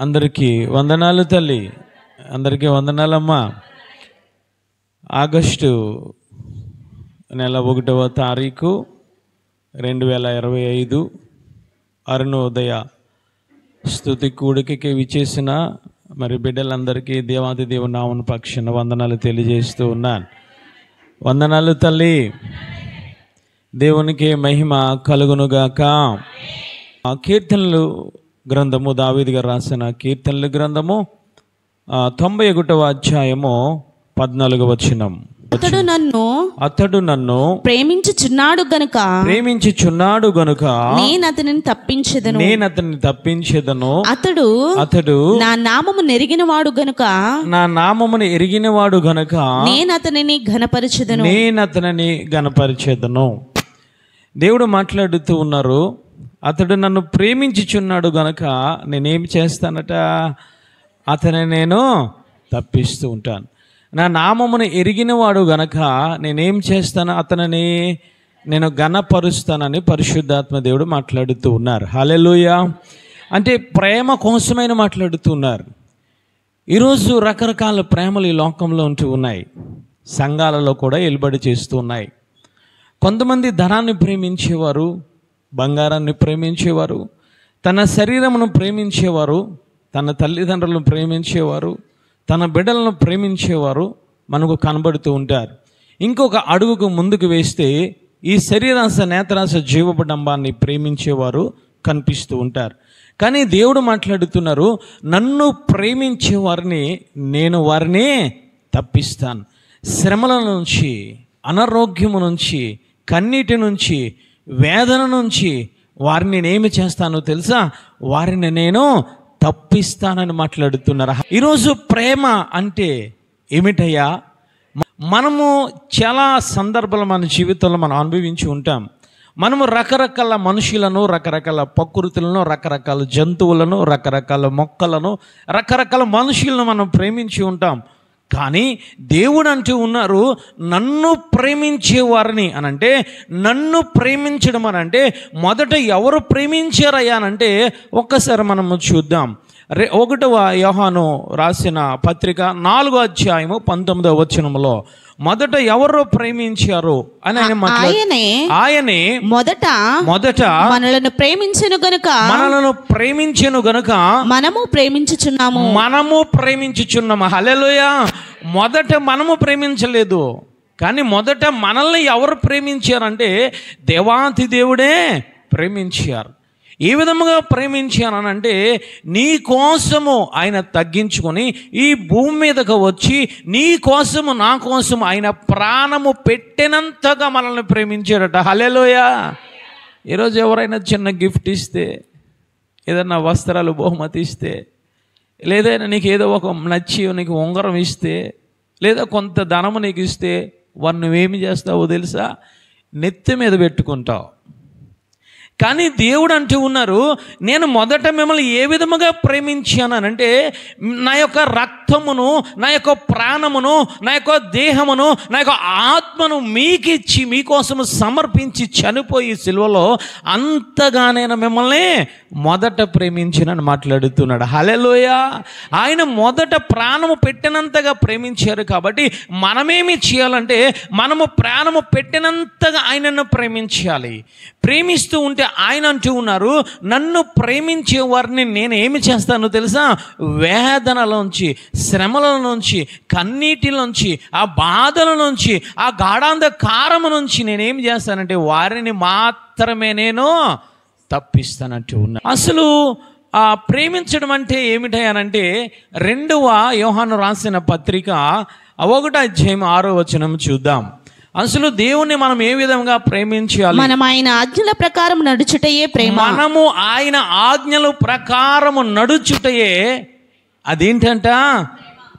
అందరికీ వందనాలు తల్లి, అందరికీ వందనాలమ్మా. ఆగస్టు నెల 1వ తారీఖు 2025 అరుణోదయ స్తుతి కూడికకి విచ్చేసిన మరి బిడ్డలందరికీ దేవాది దేవుని నామమున పక్షాన వందనాలు తెలియజేస్తూ ఉన్నాను. వందనాలు తల్లి, దేవునికి మహిమ కలుగునుగాక. కీర్తనలు గ్రంథము, దావీదు గారు రాసిన కీర్తనలు గ్రంథము 91వ అధ్యాయము 14వ వచనం. అతడు నన్ను ప్రేమించుచున్నాడు గనుక నేను అతనిని తప్పించెదను. అతడు నా నామమును ఎరిగినవాడు గనుక నేను అతనిని ఘనపరచెదను. దేవుడు మాట్లాడుతూ ఉన్నారు. అతడు నన్ను ప్రేమించుచున్నాడు గనుక నేనేమి చేస్తానట? అతని నేను తప్పిస్తూ ఉంటాను. నా నామమును ఎరిగినవాడు గనక నేనేం చేస్తాను? అతనిని నేను ఘనపరుస్తానని పరిశుద్ధాత్మ దేవుడు మాట్లాడుతూ ఉన్నారు. హల్లెలూయా. అంటే ప్రేమ కోసమైన మాట్లాడుతూ ఉన్నారు. ఈరోజు రకరకాల ప్రేమలు ఈ లోకంలో ఉంటూ ఉన్నాయి, సంఘాలలో కూడా ఎలుబడి చేస్తూ ఉన్నాయి. కొంతమంది ధనాన్ని ప్రేమించేవారు, బంగారాన్ని ప్రేమించేవారు, తన శరీరమును ప్రేమించేవారు, తన తల్లిదండ్రులను ప్రేమించేవారు, తన బిడ్డలను ప్రేమించేవారు మనకు కనబడుతూ ఉంటారు. ఇంకొక అడుగుకు ముందుకు వేస్తే ఈ శరీరాశ, నేత్రాశ, జీవపడంబాన్ని ప్రేమించేవారు కనిపిస్తూ ఉంటారు. కానీ దేవుడు మాట్లాడుతున్నారు, నన్ను ప్రేమించే వారిని నేను వారిని తప్పిస్తాను. శ్రమల నుంచి, అనారోగ్యము నుంచి, కన్నీటి నుంచి, వేదన నుంచి వారిని నేనేమి చేస్తానో తెలుసా? వారిని నేను తప్పిస్తానని మాట్లాడుతున్నారు. ఈరోజు ప్రేమ అంటే ఏమిటయ్యా? మనము చాలా సందర్భాలు మన జీవితంలో మనం అనుభవించి ఉంటాం. మనము రకరకాల మనుషులను, రకరకాల ప్రకృతులను, రకరకాల జంతువులను, రకరకాల మొక్కలను, రకరకాల మనుషులను మనం ప్రేమించి ఉంటాం. కానీ దేవుడు అంటూ ఉన్నారు, నన్ను ప్రేమించే వారిని అనంటే, నన్ను ప్రేమించడం అనంటే మొదట ఎవరు ప్రేమించారయ్యానంటే ఒక్కసారి మనము చూద్దాం. 1వ యోహాను రాసిన పత్రిక 4వ అధ్యాయము 19వ వచనంలో మొదట ఎవరు ప్రేమించారు అని ఆయనే మొదట మనలను ప్రేమించెను గనుక మనము ప్రేమించుచున్నాము. హల్లెలూయా. మొదట మనము ప్రేమించలేదు, కానీ మొదట మనల్ని ఎవరు ప్రేమించారంటే దేవాతి దేవుడే ప్రేమించారు. ఏ విధముగా ప్రేమించానంటే, నీ కోసము ఆయన తగ్గించుకొని ఈ భూమి మీదకు వచ్చి నీ కోసము, నా కోసము ఆయన ప్రాణము పెట్టినంతగా మనల్ని ప్రేమించాడట. హల్లెలూయా. ఈరోజు ఎవరైనా చిన్న గిఫ్ట్ ఇస్తే, ఏదైనా వస్త్రాలు బహుమతి ఇస్తే, లేదైనా నీకు ఏదో ఒక నచ్చి నీకు ఉంగరం ఇస్తే, లేదా కొంత ధనము నీకు ఇస్తే, వారు నువ్వేమి చేస్తావో తెలుసా? నెత్తి మీద పెట్టుకుంటావు. కానీ దేవుడు అంటూ ఉన్నారు, నేను మొదట మిమ్మల్ని ఏ విధముగా ప్రేమించానంటే, నా యొక్క రక్తమును, నా యొక్క ప్రాణమును, నా యొక్క దేహమును, నా యొక్క ఆత్మను మీకిచ్చి మీకోసము సమర్పించి చనిపోయి సిలువలో అంతగా నేను మిమ్మల్ని మొదట ప్రేమించినని మాట్లాడుతున్నాడు. హల్లెలూయా. ఆయన మొదట ప్రాణము పెట్టినంతగా ప్రేమించారు. కాబట్టి మనమేమి చేయాలంటే, మనము ప్రాణము పెట్టినంతగా ఆయనను ప్రేమించాలి. ప్రేమిస్తూ ఉంటే ఆయన అంటూ ఉన్నారు, నన్ను ప్రేమించే వారిని నేను ఏమి చేస్తానో తెలుసా? వేదనలోంచి, శ్రమల నుంచి, కన్నీటిలోంచి, ఆ బాధల నుంచి, ఆ గాఢాంధకారము నుంచి నేనేం చేస్తానంటే వారిని మాత్రమే నేను తప్పిస్తానంటూ ఉన్నా. అసలు ఆ ప్రేమించడం అంటే ఏమిటనంటే 2వ యోహాను రాసిన పత్రిక 1వ అధ్యాయం 6వ వచనం చూద్దాం. అసలు దేవుణ్ణి మనం ఏ విధంగా ప్రేమించాలి? మనం ఆయన ఆజ్ఞల ప్రకారం నడుచుటయే ప్రేమ. మనము ఆయన ఆజ్ఞల ప్రకారము నడుచుటయే అదేంటంట?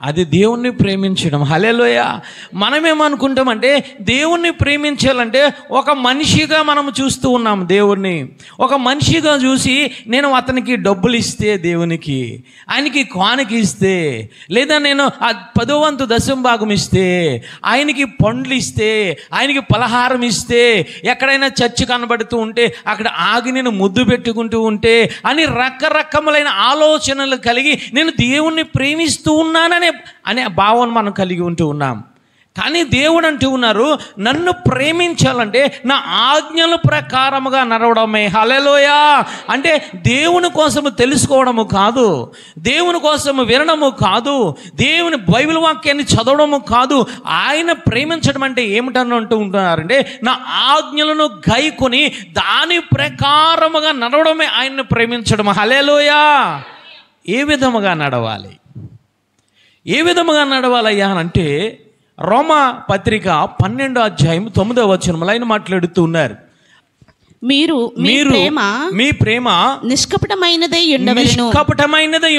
అది దేవుణ్ణి ప్రేమించడం. హల్లెలూయా. మనమేమనుకుంటామంటే దేవుణ్ణి ప్రేమించాలంటే ఒక మనిషిగా మనం చూస్తూ ఉన్నాం దేవుణ్ణి. ఒక మనిషిగా చూసి నేను అతనికి డబ్బులు ఇస్తే దేవునికి, ఆయనకి కానుక ఇస్తే, లేదా నేను 10వ వంతు దశమ భాగం ఇస్తే, ఆయనకి పండ్లు ఇస్తే, ఆయనకి పలహారం ఇస్తే, ఎక్కడైనా చర్చి కనబడుతూ ఉంటే అక్కడ ఆగి నేను ముద్దు పెట్టుకుంటూ ఉంటే అని రకరకములైన ఆలోచనలు కలిగి నేను దేవుణ్ణి ప్రేమిస్తూ ఉన్నాననే భావన మనం కలిగి ఉంటూ ఉన్నాం. కానీ దేవుడు అంటూ ఉన్నారు, నన్ను ప్రేమించాలంటే నా ఆజ్ఞల ప్రకారముగా నడవడమే. హల్లెలూయా. అంటే దేవుని కోసము తెలుసుకోవడము కాదు, దేవుని కోసము వినడము కాదు, దేవుని బైబిల్ వాక్యాన్ని చదవడము కాదు. ఆయన ప్రేమించడం అంటే ఏమిటని అంటూ ఉంటున్నారంటే నా ఆజ్ఞలను గైకొని దాని ప్రకారముగా నడవడమే ఆయన్ని ప్రేమించడం. హల్లెలూయా. ఏ విధముగా నడవాలి? ఏ విధముగా నడవాలయ్యా అంటే రోమా పత్రిక 12వ అధ్యాయం 9వ వచనంలో ఆయన మాట్లాడుతూ ఉన్నారు, మీ ప్రేమ నిష్కపటమైనదై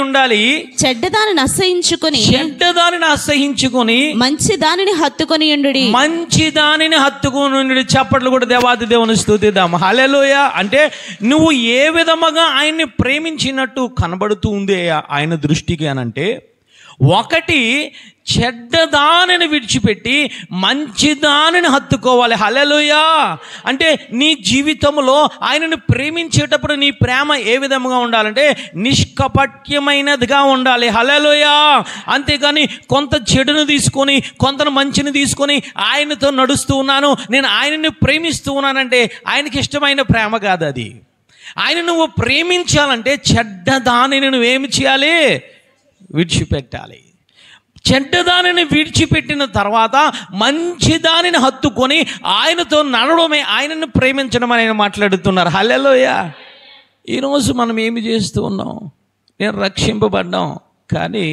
ఉండాలి, చెడ్డదానిని అసహించుకొని మంచి దానిని హత్తుకొని ఉండు. చప్పట్లు కూడా దేవాది దేవుని స్తుతిద్దాం. హల్లెలూయా. అంటే నువ్వు ఏ విధముగా ఆయన్ని ప్రేమించినట్టు కనబడుతూ ఉంది ఆయన దృష్టికి అనంటే, ఒకటి చెడ్డదానిని విడిచిపెట్టి మంచి దానిని హత్తుకోవాలి. హల్లెలూయా. అంటే నీ జీవితంలో ఆయనను ప్రేమించేటప్పుడు నీ ప్రేమ ఏ విధంగా ఉండాలంటే నిష్కపట్యమైనదిగా ఉండాలి. హల్లెలూయా. అంతేగాని కొంత చెడును తీసుకొని కొంత మంచిని తీసుకొని ఆయనతో నడుస్తూ ఉన్నాను, నేను ఆయనని ప్రేమిస్తూ ఉన్నానంటే ఆయనకి ఇష్టమైన ప్రేమ కాదు అది. ఆయన నువ్వు ప్రేమించాలంటే చెడ్డదానిని నువ్వేమి చేయాలి? విడిచిపెట్టాలి. చెడ్డదానిని విడిచిపెట్టిన తర్వాత మంచి దానిని హత్తుకొని ఆయనతో నడవడమే ఆయనను ప్రేమించడం అని ఆయన మాట్లాడుతున్నారు. హల్లెలూయా. ఈరోజు మనం ఏమి చేస్తూ ఉన్నాం? నేను రక్షింపబడ్డాం కానీ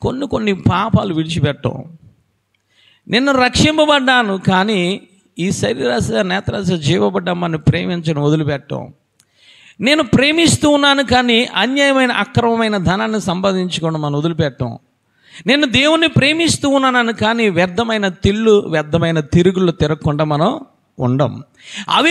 కొన్ని పాపాలు విడిచిపెట్టాం. నిన్ను రక్షింపబడ్డాను కానీ ఈ శరీరాశ నేత్రాశ జీవబడ్డామని ప్రేమించడం వదిలిపెట్టాం. నేను ప్రేమిస్తూ ఉన్నాను కానీ అన్యాయమైన అక్రమమైన ధనాన్ని సంపాదించుకోవడం మనం వదిలిపెట్టాం. నేను దేవుణ్ణి ప్రేమిస్తూ ఉన్నాను కానీ వ్యర్థమైన వ్యర్థమైన తిరుగుళ్ళు తిరగకుండా మనం ఉండం. అవి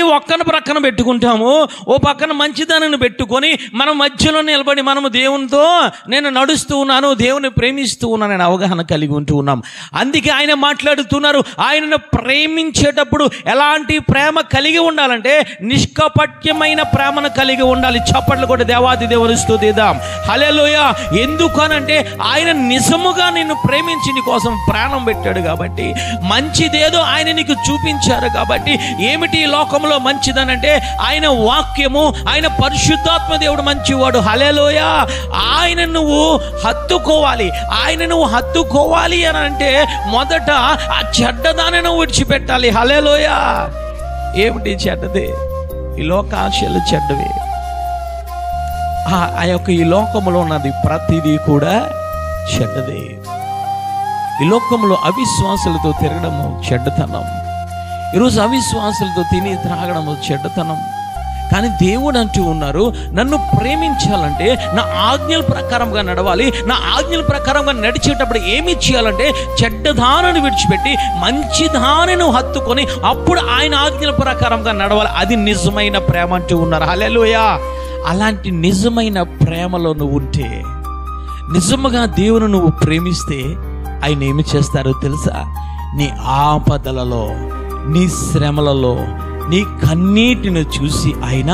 ప్రక్కన పెట్టుకుంటాము, ఓ పక్కన మంచిదానిని పెట్టుకొని మనం మధ్యలో నిలబడి మనము దేవునితో నేను నడుస్తూ ఉన్నాను, దేవుని ప్రేమిస్తూ ఉన్నానని అవగాహన కలిగి ఉంటూ ఉన్నాం. అందుకే ఆయన మాట్లాడుతున్నారు, ఆయనను ప్రేమించేటప్పుడు ఎలాంటి ప్రేమ కలిగి ఉండాలంటే నిష్కపట్యమైన ప్రేమను కలిగి ఉండాలి. చప్పట్లు కూడా దేవాది దేవుని స్తుతిద్దాం. హల్లెలూయా. ఎందుకనంటే ఆయన నిజముగా నిన్ను ప్రేమించి నీ కోసం ప్రాణం పెట్టాడు కాబట్టి, మంచిదేదో ఆయన నీకు చూపించారు కాబట్టి. ఏమిటి ఈ లోకంలో మంచిదనంటే ఆయన వాక్యము, ఆయన పరిశుద్ధాత్మ దేవుడు మంచివాడు. హల్లెలూయా. ఆయన నువ్వు హత్తుకోవాలి. ఆయన నువ్వు హత్తుకోవాలి అని అంటే మొదట ఆ చెడ్డదాన్ని నువ్వు విడిచిపెట్టాలి. హల్లెలూయా. ఏమిటి చెడ్డది? ఈ లోకాశలు చెడ్డవి. ఆ యొక్క ఈ లోకంలో ఉన్నది ప్రతిదీ కూడా చెడ్డది. ఈ లోకంలో అవిశ్వాసులతో తిరగడము చెడ్డతనం. ఈరోజు అవిశ్వాసులతో తిని త్రాగడము చెడ్డతనం. కానీ దేవుడు అంటూ ఉన్నారు, నన్ను ప్రేమించాలంటే నా ఆజ్ఞల ప్రకారంగా నడవాలి. నా ఆజ్ఞల ప్రకారంగా నడిచేటప్పుడు ఏమి చేయాలంటే చెడ్డదానిని విడిచిపెట్టి మంచిదానిని హత్తుకొని అప్పుడు ఆయన ఆజ్ఞల ప్రకారంగా నడవాలి. అది నిజమైన ప్రేమ అంటూ ఉన్నారు. హల్లెలూయా. అలాంటి నిజమైన ప్రేమలో నువ్వు ఉంటే, నిజముగా దేవుని నువ్వు ప్రేమిస్తే ఆయన ఏమి చేస్తారో తెలుసా? నీ ఆపదలలో, నీ శ్రమలలో, నీ కన్నీటిని చూసి ఆయన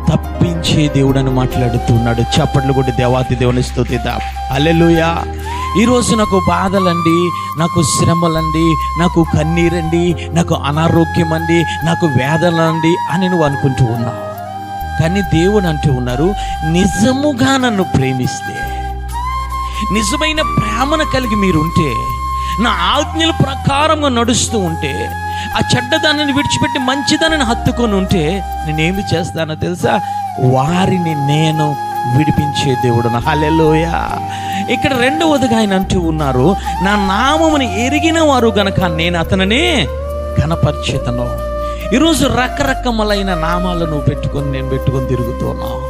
తప్పించే దేవుడు అని మాట్లాడుతున్నాడు. చప్పట్లు కొట్టి దేవాతి దేవుని స్తుతిద్దాం. హల్లెలూయా. ఈరోజు నాకు బాధలండి, నాకు శ్రమలండి, నాకు కన్నీరండి, నాకు అనారోగ్యం అండి, నాకు వేదనండి అని నువ్వు అనుకుంటూ ఉన్నావు. కానీ దేవుడు అంటూ ఉన్నారు, నిజముగా నన్ను ప్రేమిస్తే, నిజమైన ప్రేమను కలిగి మీరుంటే, నా ఆజ్ఞల ప్రకారంగా నడుస్తూ ఉంటే, ఆ చెడ్డదానిని విడిచిపెట్టి మంచిదానిని హత్తుకొని ఉంటే నేనేమి చేస్తానో తెలుసా? వారిని నేను విడిపించే దేవుడును. హల్లెలూయా. ఇక్కడ రెండవదిగా ఆయన అంటూ ఉన్నారు, నా నామముని ఎరిగిన వారు గనక నేను అతనిని ఘనపరిచెదను. ఈరోజు రకరకములైన నామాలను నువ్వు పెట్టుకొని నేను పెట్టుకొని తిరుగుతున్నావు.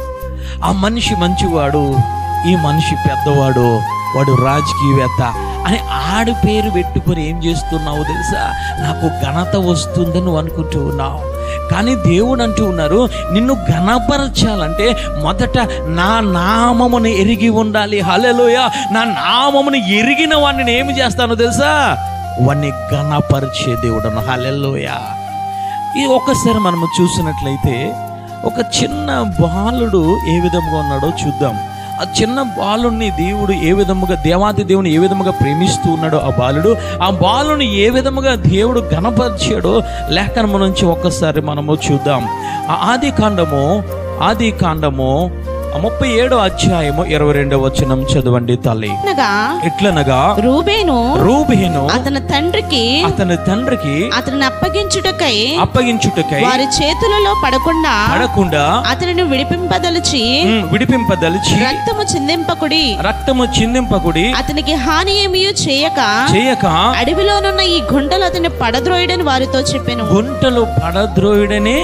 ఆ మనిషి మంచివాడు, ఈ మనిషి పెద్దవాడు, వాడు రాజకీయవేత్త అని ఆడి పేరు పెట్టుకొని ఏం చేస్తున్నావు తెలుసా? నాకు ఘనత వస్తుందని నువ్వు అనుకుంటూ ఉన్నావు. కానీ దేవుడు అంటూ ఉన్నారు, నిన్ను ఘనపరచాలంటే మొదట నా నామమును ఎరిగి ఉండాలి. హల్లెలూయా. నా నామమును ఎరిగిన వాడిని ఏమి చేస్తానో తెలుసా? వాడిని ఘనపరిచే దేవుడను. హల్లెలూయా. ఇది ఒక్కసారి మనము చూసినట్లయితే ఒక చిన్న బాలుడు ఏ విధంగా ఉన్నాడో చూద్దాం. ఆ చిన్న బాలుని దేవుడు ఏ విధముగా, దేవాది దేవుని ఏ విధముగా ప్రేమిస్తూ ఉన్నాడో ఆ బాలుని ఏ విధముగా దేవుడు ఘనపరిచాడో లేఖనము నుంచి ఒక్కసారి మనము చూద్దాం. ఆది కాండము 37వ అధ్యాయము 22వ వచనం చదవండి తల్లి. ఎట్లనగా రూబేను అతని తండ్రికి అతనిని అప్పగించుటకై వారి చేతులలో పడకుండా అతనిని విడిపింపదలిచి రక్తము చిందింపకుడి అతనికి హాని ఏమీ చేయక అడవిలోనున్న ఈ గుంటలు అతని పడద్రోయుడని వారితో చెప్పాను. గుంటలు పడద్రోయుడనే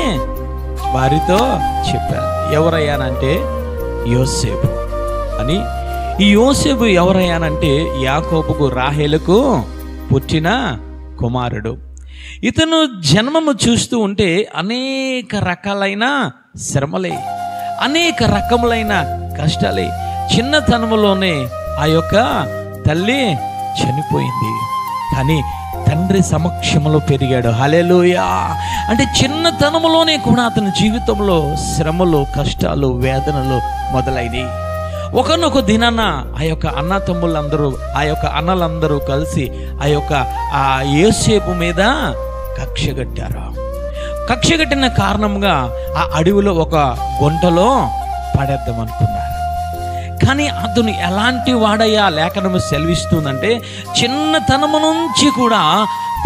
వారితో చెప్పారు. ఎవరయ్యానంటే యోసేపు అని. ఈ యోసేపు ఎవరయ్యానంటే యాకోబుకు రాహేలుకు పుట్టిన కుమారుడు. ఇతను జన్మము చూస్తూ ఉంటే అనేక రకాలైన శ్రమలే, అనేక రకములైన కష్టాలే. చిన్నతనములోనే ఆ యొక్క తల్లి చనిపోయింది, కానీ తండ్రి సమక్షంలో పెరిగాడు. హల్లెలూయా. అంటే చిన్నతనములోనే కూడా అతని జీవితంలో శ్రమలు, కష్టాలు, వేదనలు మొదలైనవి. ఒకనొక దినాన ఆ యొక్క అన్న తమ్ముళ్ళందరూ, ఆ యొక్క అన్నలందరూ కలిసి ఆ యోసేపు మీద కక్షగట్టారు. కక్షగట్టిన కారణంగా ఆ అడవిలో ఒక గుంటలో పడేద్దాం అనుకున్నారు. కానీ అతను ఎలాంటి వాడయ్యా లేఖనము సెలవిస్తుందంటే, చిన్నతనము నుంచి కూడా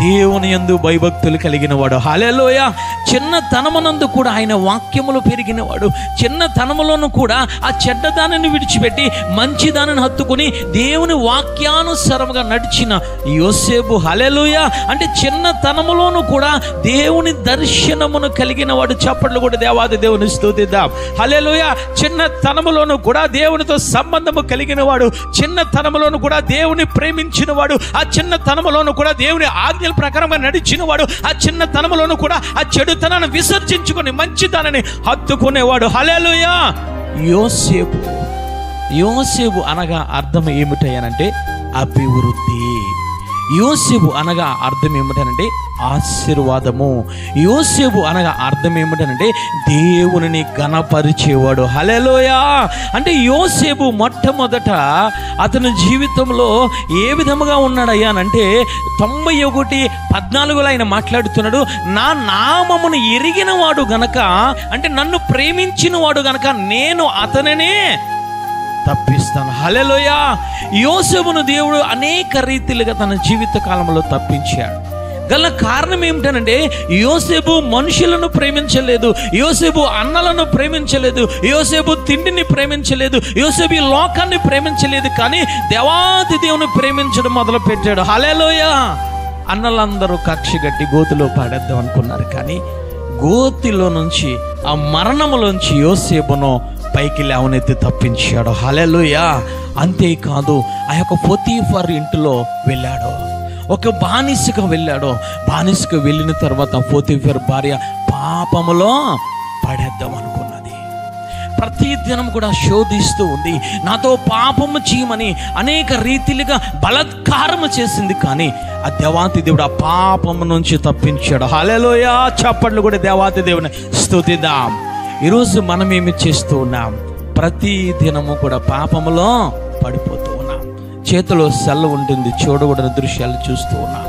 దేవుని యందు భయభక్తులు కలిగిన వాడు. హల్లెలూయా. చిన్నతనమునందు కూడా ఆయన వాక్యములు పెరిగినవాడు. చిన్నతనములోను కూడా ఆ చెడ్డదానిని విడిచిపెట్టి మంచి దానిని హత్తుకుని దేవుని వాక్యానుసారముగా నడిచిన యోసేపు. హల్లెలూయా. అంటే చిన్నతనములోను కూడా దేవుని దర్శనమును కలిగిన వాడు. చప్పట్లు కూడా దేవాది దేవుని స్తుతిద్దాం. హల్లెలూయా. చిన్నతనములోను కూడా దేవునితో సంబంధము కలిగిన వాడు. చిన్నతనములోను కూడా దేవుని ప్రేమించిన వాడు. ఆ చిన్నతనములోను కూడా దేవుని ఆజ్ఞ ప్రకారంగా నడిచిన వాడు. ఆ చిన్నతనములోను కూడా ఆ చెడుతనాన్ని విసర్జించుకొని మంచితనాన్ని హత్తుకునేవాడు. హల్లెలూయా. యోసేపు అనగా అర్థం ఏమిటనంటే అభివృద్ధి. యోసేపు అనగా అర్థం ఏమిటనంటే ఆశీర్వాదము. యోసేపు అనగా అర్థం ఏమిటనంటే దేవునిని ఘనపరిచేవాడు. హల్లెలూయా. అంటే యోసేపు మొట్టమొదట అతని జీవితంలో ఏ విధముగా ఉన్నాడయ్యానంటే 91:14 ఆయన మాట్లాడుతున్నాడు, నా నామమును ఎరిగిన వాడు గనక, అంటే నన్ను ప్రేమించిన వాడు గనక నేను అతనినే తప్పిస్తాను. హల్లెలూయా. యోసేపును దేవుడు అనేక రీతిలుగా తన జీవిత కాలంలో తప్పించాడు. గల కారణం ఏమిటనంటే యోసేపు మనుషులను ప్రేమించలేదు, యోసేపు అన్నలను ప్రేమించలేదు, యోసేపు తిండిని ప్రేమించలేదు, యోసేపు ఈ లోకాన్ని ప్రేమించలేదు, కానీ దేవాది దేవుని ప్రేమించడం మొదలు పెట్టాడు. హల్లెలూయా. అన్నలందరూ కక్షగట్టి గోతిలో పడేద్దాం అనుకున్నారు, కానీ గోతిలో నుంచి, ఆ మరణములోంచి యోసేపును పైకి లేవనెత్తి తప్పించాడు. హల్లెలూయా. అంతేకాదు, ఆ యొక్క పోతీఫర్ ఇంటిలో వెళ్ళాడు, ఒక బానిసగా వెళ్ళాడు. బానిసగా వెళ్ళిన తర్వాత పోతీఫర్ భార్య పాపములో పడేద్దాం అనుకున్నది. ప్రతి దినం కూడా శోధిస్తూ ఉంది, నాతో పాపము చేయమని అనేక రీతిలుగా బలాత్కారము చేసింది, కానీ ఆ దేవాతి దేవుడు ఆ పాపము నుంచి తప్పించాడు. హల్లెలూయా. చప్పట్లు కూడా దేవాతి దేవుని స్తుతిద్దాం. ఈరోజు మనం ఏమి చేస్తూ ఉన్నాం? ప్రతి దినము కూడా పాపములో పడిపోతూ ఉన్నాం. చేతిలో సెల్ల ఉంటుంది, చూడకూడని దృశ్యాలు చూస్తూ ఉన్నాం.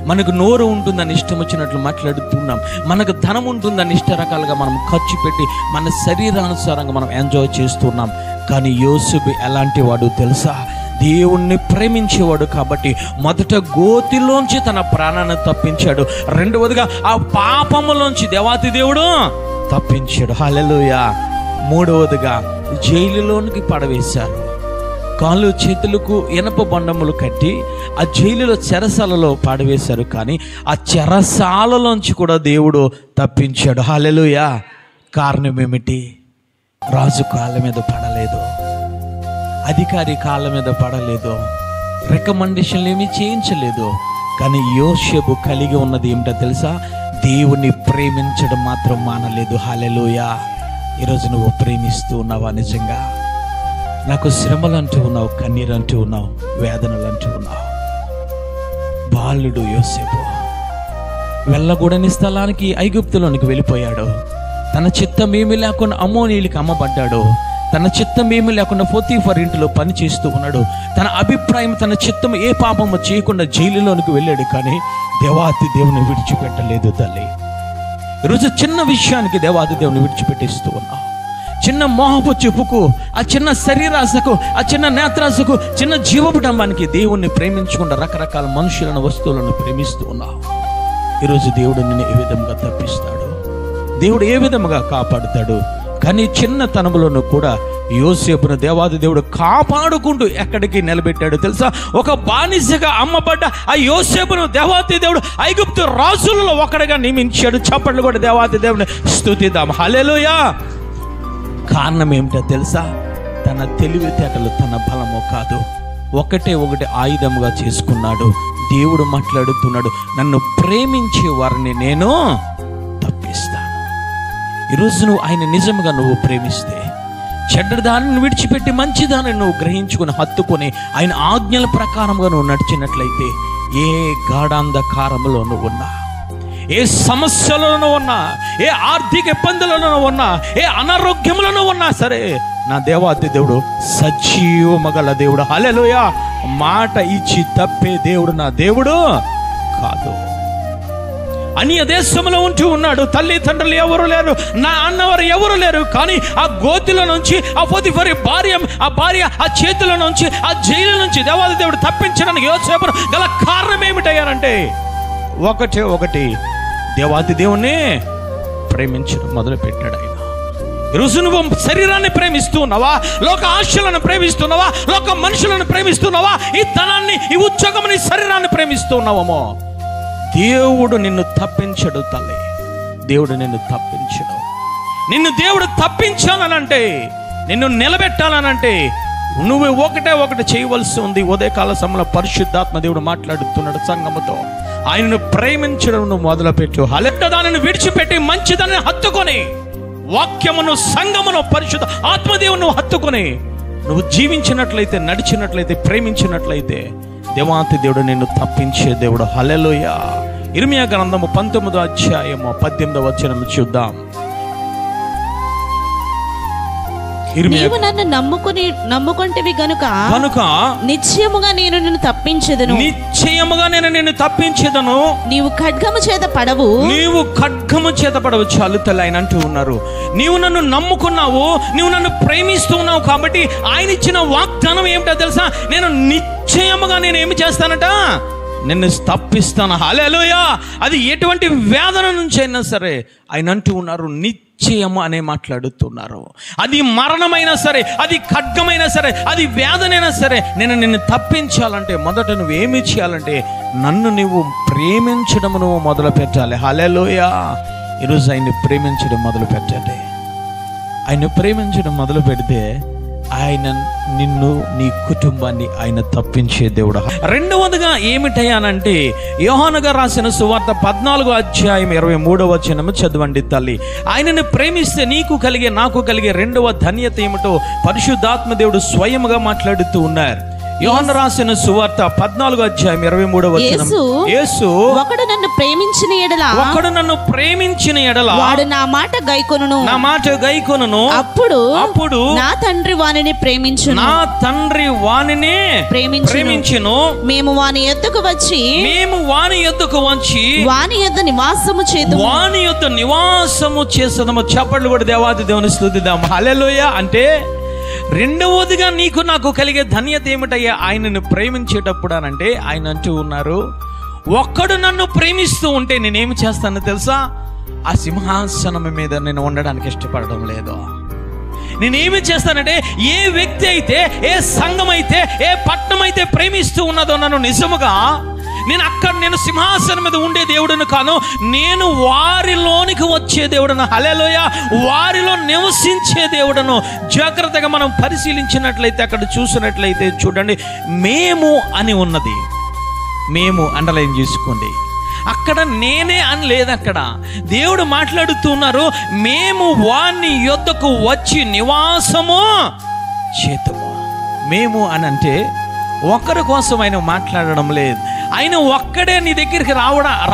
మనకు నోరు ఉంటుందని ఇష్టం వచ్చినట్లు మాట్లాడుతున్నాం. మనకు ధనం ఉంటుందని ఇష్ట రకాలుగా మనం ఖర్చు పెట్టి మన శరీరానుసారంగా మనం ఎంజాయ్ చేస్తున్నాం. కానీ యోసేపు ఎలాంటి వాడు తెలుసా? దేవుణ్ణి ప్రేమించేవాడు కాబట్టి మొదట గోతిలోంచి తన ప్రాణాన్ని తప్పించాడు. రెండవదిగా ఆ పాపములోంచి దేవాతి దేవుడు తప్పించాడు. హల్లెలూయా. మూడవదిగా జైలులోనికి పడవేశారు. కాళ్ళు చేతులకు ఇనప బండములు కట్టి ఆ జైలులో చెరసాలలో పడవేశారు, కానీ ఆ చెరసాలలోంచి కూడా దేవుడు తప్పించాడు. హల్లెలూయా. కారణం ఏమిటి? రాజు కాళ్ళ మీద పడలేదు, అధికారి కాళ్ళ మీద పడలేదు, రికమెండేషన్లు ఏమీ చేయించలేదు. కానీ యోసేపు కలిగి ఉన్నది ఏమిటో తెలుసా? దేవుని ప్రేమించడం మాత్రం మానలేదు. హల్లెలూయా. ఈరోజు నువ్వు ప్రేమిస్తూ ఉన్నావా? నిజంగా నాకు శ్రమలు అంటూ ఉన్నావు, కన్నీరు అంటూ ఉన్నావు, వేదనలు అంటూ ఉన్నావు. బాలుడు యోసేపు వెళ్ళకూడని స్థలానికి ఐగుప్తులోనికి వెళ్ళిపోయాడు. తన చిత్తం ఏమీ లేకుండా అమ్మోనీయులకి అమ్మబడ్డాడు. తన చిత్తం ఏమీ లేకుండా పోతీఫర్ ఇంటిలో పని చేస్తూ ఉన్నాడు. తన అభిప్రాయం, తన చిత్తం ఏ పాపము చేయకుండా జైలులోనికి వెళ్ళాడు. కానీ దేవాతి దేవుని విడిచిపెట్టలేదు తల్లి. ఈరోజు చిన్న విషయానికి దేవాతి దేవుని విడిచిపెట్టేస్తూ ఉన్నావు. చిన్న మోహపు చెప్పుకు, ఆ చిన్న శరీరాశకు, ఆ చిన్న నేత్రాశకు, చిన్న జీవపుటంబానికి దేవుణ్ణి ప్రేమించకుండా రకరకాల మనుషులను, వస్తువులను ప్రేమిస్తూ ఉన్నావు. ఈరోజు దేవుడు నిన్ను ఏ విధంగా తప్పిస్తాడు, దేవుడు ఏ విధంగా కాపాడుతాడు. కానీ చిన్నతనంలోనూ కూడా యోసేపును దేవాది దేవుడు కాపాడుకుంటూ ఎక్కడికి నిలబెట్టాడు తెలుసా? ఒక బానిసగా అమ్మబడ్డ ఆ యోసేపును దేవాది దేవుడు ఐగుప్తు రాజులలో ఒకడిగా నియమించాడు. చప్పట్లు కూడా దేవాది దేవుని స్తుతిద్దాం. హల్లెలూయా. కారణం ఏమిటో తెలుసా? తన తెలివితేటలు, తన బలము కాదు, ఒకటి ఆయుధంగా చేసుకున్నాడు. దేవుడు మాట్లాడుతున్నాడు, నన్ను ప్రేమించే వారిని నేను తప్పిస్తాను. ఈరోజు నువ్వు ఆయన నిజంగా నువ్వు ప్రేమిస్తే, చెడ్డదాన్ని విడిచిపెట్టి మంచిదాన్ని నువ్వు గ్రహించుకుని హత్తుకొని ఆయన ఆజ్ఞల ప్రకారంగా నువ్వు నడిచినట్లయితే, ఏ గాఢాంధకారంలో నువ్వు ఉన్నా, ఏ సమస్యలను ఉన్నా, ఏ ఆర్థిక ఇబ్బందులను ఉన్నా, ఏ అనారోగ్యములను ఉన్నా సరే, నా దేవాతి దేవుడు సజీవమగల దేవుడు. హల్లెలూయా. మాట ఇచ్చి తప్పే దేవుడు నా దేవుడు కాదు. అన్య దేశంలో ఉంటూ ఉన్నాడు. తల్లి తండ్రులు ఎవరు లేరు, నా అన్నవారు ఎవరు లేరు. కానీ ఆ గోతిలో నుంచి, ఆ పోతీఫరు భార్య ఆ చేతుల నుంచి, ఆ జైలు నుంచి దేవాది దేవుడు తప్పించడానికి యోసేపును గల కారణం ఏమిటయ్యారంటే, ఒకటి దేవాది దేవుణ్ణి ప్రేమించడం మొదలు పెట్టాడు ఆయన. ఈరోజు నువ్వు శరీరాన్ని ప్రేమిస్తున్నావా, లోక ఆశలను ప్రేమిస్తున్నావా, లోక మనుషులను ప్రేమిస్తున్నావా, ఈ ధనాన్ని, ఈ ఉద్యోగం, ఈ శరీరాన్ని ప్రేమిస్తున్నావేమో, దేవుడు నిన్ను తప్పించడు తల్లి. దేవుడు నిన్ను తప్పించడు. నిన్ను దేవుడు తప్పించాలనంటే, నిన్ను నిలబెట్టాలనంటే నువ్వు ఒకటి చేయవలసి ఉంది. ఉదయకాల సమయంలో పరిశుద్ధాత్మ దేవుడు మాట్లాడుతున్నాడు సంఘముతో. ఆయనను ప్రేమించడం నువ్వు మొదలుపెట్టు. హల్లెలూయా. దానిని విడిచిపెట్టి మంచిదాన్ని హత్తుకొని, వాక్యమును, సంఘమును, పరిశుద్ధ ఆత్మదేవుని హత్తుకొని నువ్వు జీవించినట్లయితే, నడిచినట్లయితే, ప్రేమించినట్లయితే దేవాతి దేవుడు నిన్ను తప్పించే దేవుడు. హల్లెలూయా. ఇర్మియా గ్రంథము 19వ అధ్యాయము 18వ వచనం చూద్దాం. నీవు నన్ను నమ్ముకొంటివి గనుక నిశ్చయముగా నేను నిన్ను తప్పించెదను. నీవు ఖడ్గము చేత పడవు. చాలు తల్లి, ఆయన అంటూ ఉన్నారు, నీవు నన్ను నమ్ముకున్నావు, నీవు నన్ను ప్రేమిస్తూ ఉన్నావు కాబట్టి ఆయన ఇచ్చిన వాగ్దానం ఏమిటో తెలుసా? నేను నిశ్చయముగా నేను ఏమి చేస్తానట, నిన్ను తప్పిస్తాను. హల్లెలూయా. అది ఎటువంటి వేదన నుంచి అయినా సరే ఆయన అంటూ ఉన్నారు, నిశ్చయము అనే మాట్లాడుతున్నారు. అది మరణమైనా సరే, అది ఖడ్గమైనా సరే, అది వేదనైనా సరే, నేను నిన్ను తప్పించాలంటే మొదట నువ్వేమి చేయాలంటే, నన్ను నువ్వు ప్రేమించడం నువ్వు మొదలు పెట్టాలి. హల్లెలూయా. ఈరోజు ఆయన్ని ప్రేమించడం మొదలు పెట్టండి. ఆయన ప్రేమించడం మొదలు పెడితే ఆయన నిన్ను, నీ కుటుంబాన్ని ఆయన తప్పించే దేవుడు. రెండవదిగా ఏమిటయ్యానంటే, యోహాను గారు రాసిన సువార్త 14వ అధ్యాయం 23వ వచనము చదవండి తల్లి. ఆయనను ప్రేమిస్తే నీకు కలిగే, నాకు కలిగే రెండవ ధన్యత ఏమిటో పరిశుద్ధాత్మ దేవుడు స్వయముగా మాట్లాడుతూ ఉన్నారు. యోహాను రాసిన సువార్త 14వ అధ్యాయం 23వ వచనం, యేసు ఒకడు నన్ను ప్రేమించిన ఎడల వాడు నా మాట గైకొనును, అప్పుడు నా తండ్రి వానిని ప్రేమించును. మేము వాని యొద్దకు వచ్చి వాని యొద్ద నివాసము చేసేదము. చప్పట్లు కూడా దేవాది దేవుని స్తుతిద్దాం. హల్లెలూయా. అంటే రెండవదిగా నీకు నాకు కలిగే ధన్యత ఏమిటయ్యా ఆయనను ప్రేమించేటప్పుడు అనంటే, ఆయన అంటూ ఉన్నారు, ఒక్కడు నన్ను ప్రేమిస్తూ ఉంటే నేనేమి చేస్తానో తెలుసా? ఆ సింహాసనం మీద నేను ఉండడానికి ఇష్టపడడం లేదు. నేనేమి చేస్తానంటే, ఏ వ్యక్తి అయితే, ఏ సంఘం అయితే, ఏ పట్టణం అయితే ప్రేమిస్తూ ఉన్నదో నన్ను నిజముగా, నేను సింహాసనం మీద ఉండే దేవుడును కాను, నేను వారిలోనికి వచ్చే దేవుడును. హల్లెలూయా. వారిలో నివసించే దేవుడును. జాగ్రత్తగా మనం పరిశీలించినట్లయితే, అక్కడ చూసినట్లయితే చూడండి, మేము అని ఉన్నది. మేము అండర్లైన్ చేసుకోండి. అక్కడ నేనే అని లేదు. అక్కడ దేవుడు మాట్లాడుతున్నారు, మేము వాని యొద్దకు వచ్చి నివాసము చేతుము. మేము అని అంటే ఒక్కరి కోసం ఆయన మాట్లాడడం లేదు. ఆయన ఒక్కడే నీ దగ్గరికి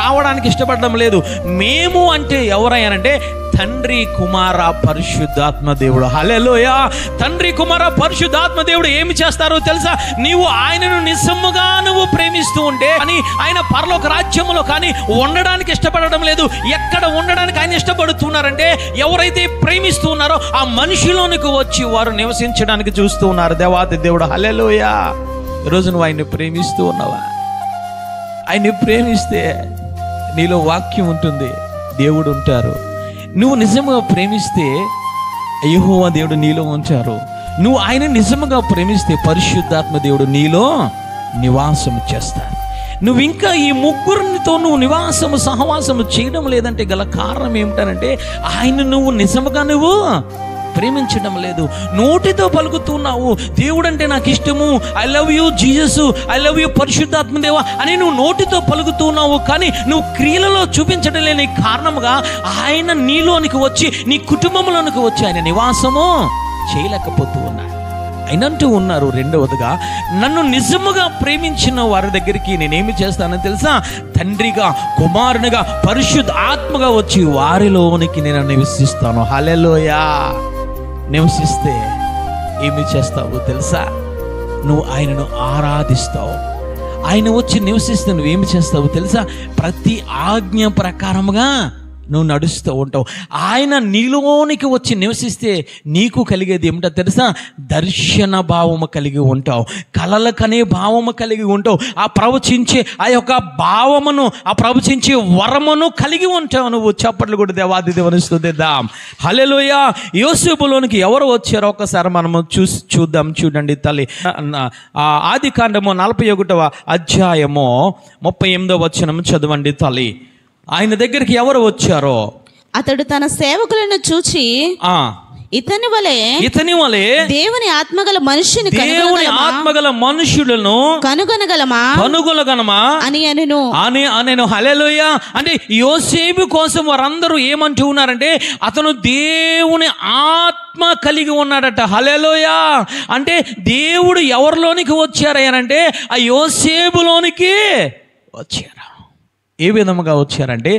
రావడానికి ఇష్టపడడం లేదు. మేము అంటే ఎవరయ్యానంటే తండ్రి, కుమార, పరిశుద్ధాత్మ దేవుడు. హల్లెలూయా. తండ్రి, కుమార, పరిశుద్ధాత్మ దేవుడు ఏమి చేస్తారో తెలుసా? నీవు ఆయనను నిజముగా ప్రేమిస్తూ ఉంటే అని ఆయన పరలోక రాజ్యములో కానీ ఉండడానికి ఇష్టపడడం లేదు. ఎక్కడ ఉండడానికి ఆయన ఇష్టపడుతున్నారంటే ఎవరైతే ప్రేమిస్తూ ఉన్నారో ఆ మనిషిలోనికి వచ్చి వారు నివసించడానికి చూస్తూ ఉన్నారు. దేవాది దేవుడు. హల్లెలూయా. ఈరోజు నువ్వు ఆయన్ని ప్రేమిస్తూ ఉన్నావా? ఆయన్ని ప్రేమిస్తే నీలో వాక్యం ఉంటుంది, దేవుడు ఉంటారు. నువ్వు నిజంగా ప్రేమిస్తే యెహోవా దేవుడు నీలో ఉంచారు. నువ్వు ఆయన నిజంగా ప్రేమిస్తే పరిశుద్ధాత్మ దేవుడు నీలో నివాసం చేస్తారు. నువ్వు ఇంకా ఈ ముగ్గురితో నువ్వు నివాసము సహవాసము చేయడం లేదంటే గల కారణం ఏమిటనంటే ఆయన నువ్వు నిజముగా ప్రేమించడం లేదు. నోటితో పలుకుతున్నావు, దేవుడు అంటే నాకు ఇష్టము, I love you Jesus, I love you పరిశుద్ధాత్మ దేవా అని నువ్వు నోటితో పలుకుతున్నావు, కానీ నువ్వు క్రియలలో చూపించడం లేని కారణముగా ఆయన నీలోనికి వచ్చి నీ కుటుంబంలోనికి వచ్చి ఆయన నివాసము చేయలేకపోతూ ఉన్నాడు. అయినంటూ ఉన్నారు, రెండవదిగా నన్ను నిజముగా ప్రేమించిన వారి దగ్గరికి నేనేమి చేస్తానో తెలుసా? తండ్రిగా, కుమారునిగా, పరిశుద్ధ ఆత్మగా వచ్చి వారిలోనికి నేను నివసిస్తాను. హల్లెలూయా. నివసిస్తే ఏమి చేస్తావో తెలుసా? నువ్వు ఆయనను ఆరాధిస్తావు. ఆయన వచ్చి నివసిస్తే నువ్వేమి చేస్తావో తెలుసా? ప్రతి ఆజ్ఞ ప్రకారముగా నువ్వు నడుస్తూ ఉంటావు. ఆయన నీలోనికి వచ్చి నివసిస్తే నీకు కలిగేది ఏమిటో తెలుసా? దర్శన భావము కలిగి ఉంటావు, కలలకనే భావము కలిగి ఉంటావు, ఆ ప్రవచించే ఆ యొక్క భావమును, ఆ ప్రవచించే వరమును కలిగి ఉంటావు. నువ్వు చప్పట్లు కూడా దేవాది దేవుని స్తుతిద్దాం. హల్లెలూయా. యోసేపులోనికి ఎవరు వచ్చారో ఒకసారి మనము చూద్దాం. చూడండి తల్లి, ఆది కాండము 41వ అధ్యాయము 38వ వచనం చదవండి తల్లి. ఆయన దగ్గరికి ఎవరు వచ్చారో? అతడు తన సేవకులను చూచి ఇతని వలె దేవుని ఆత్మగల మనుషుని మనుషులను కనుగొనగలమా అని అనెను. హల్లెలూయా. అంటే యోసేపు కోసం వారందరూ ఏమంటూ ఉన్నారంటే అతను దేవుని ఆత్మ కలిగి ఉన్నాడట. హల్లెలూయా. అంటే దేవుడు ఎవరిలోనికి వచ్చారనంటే ఆ యోసేపులోనికి వచ్చారు. ఏ విధముగా వచ్చారంటే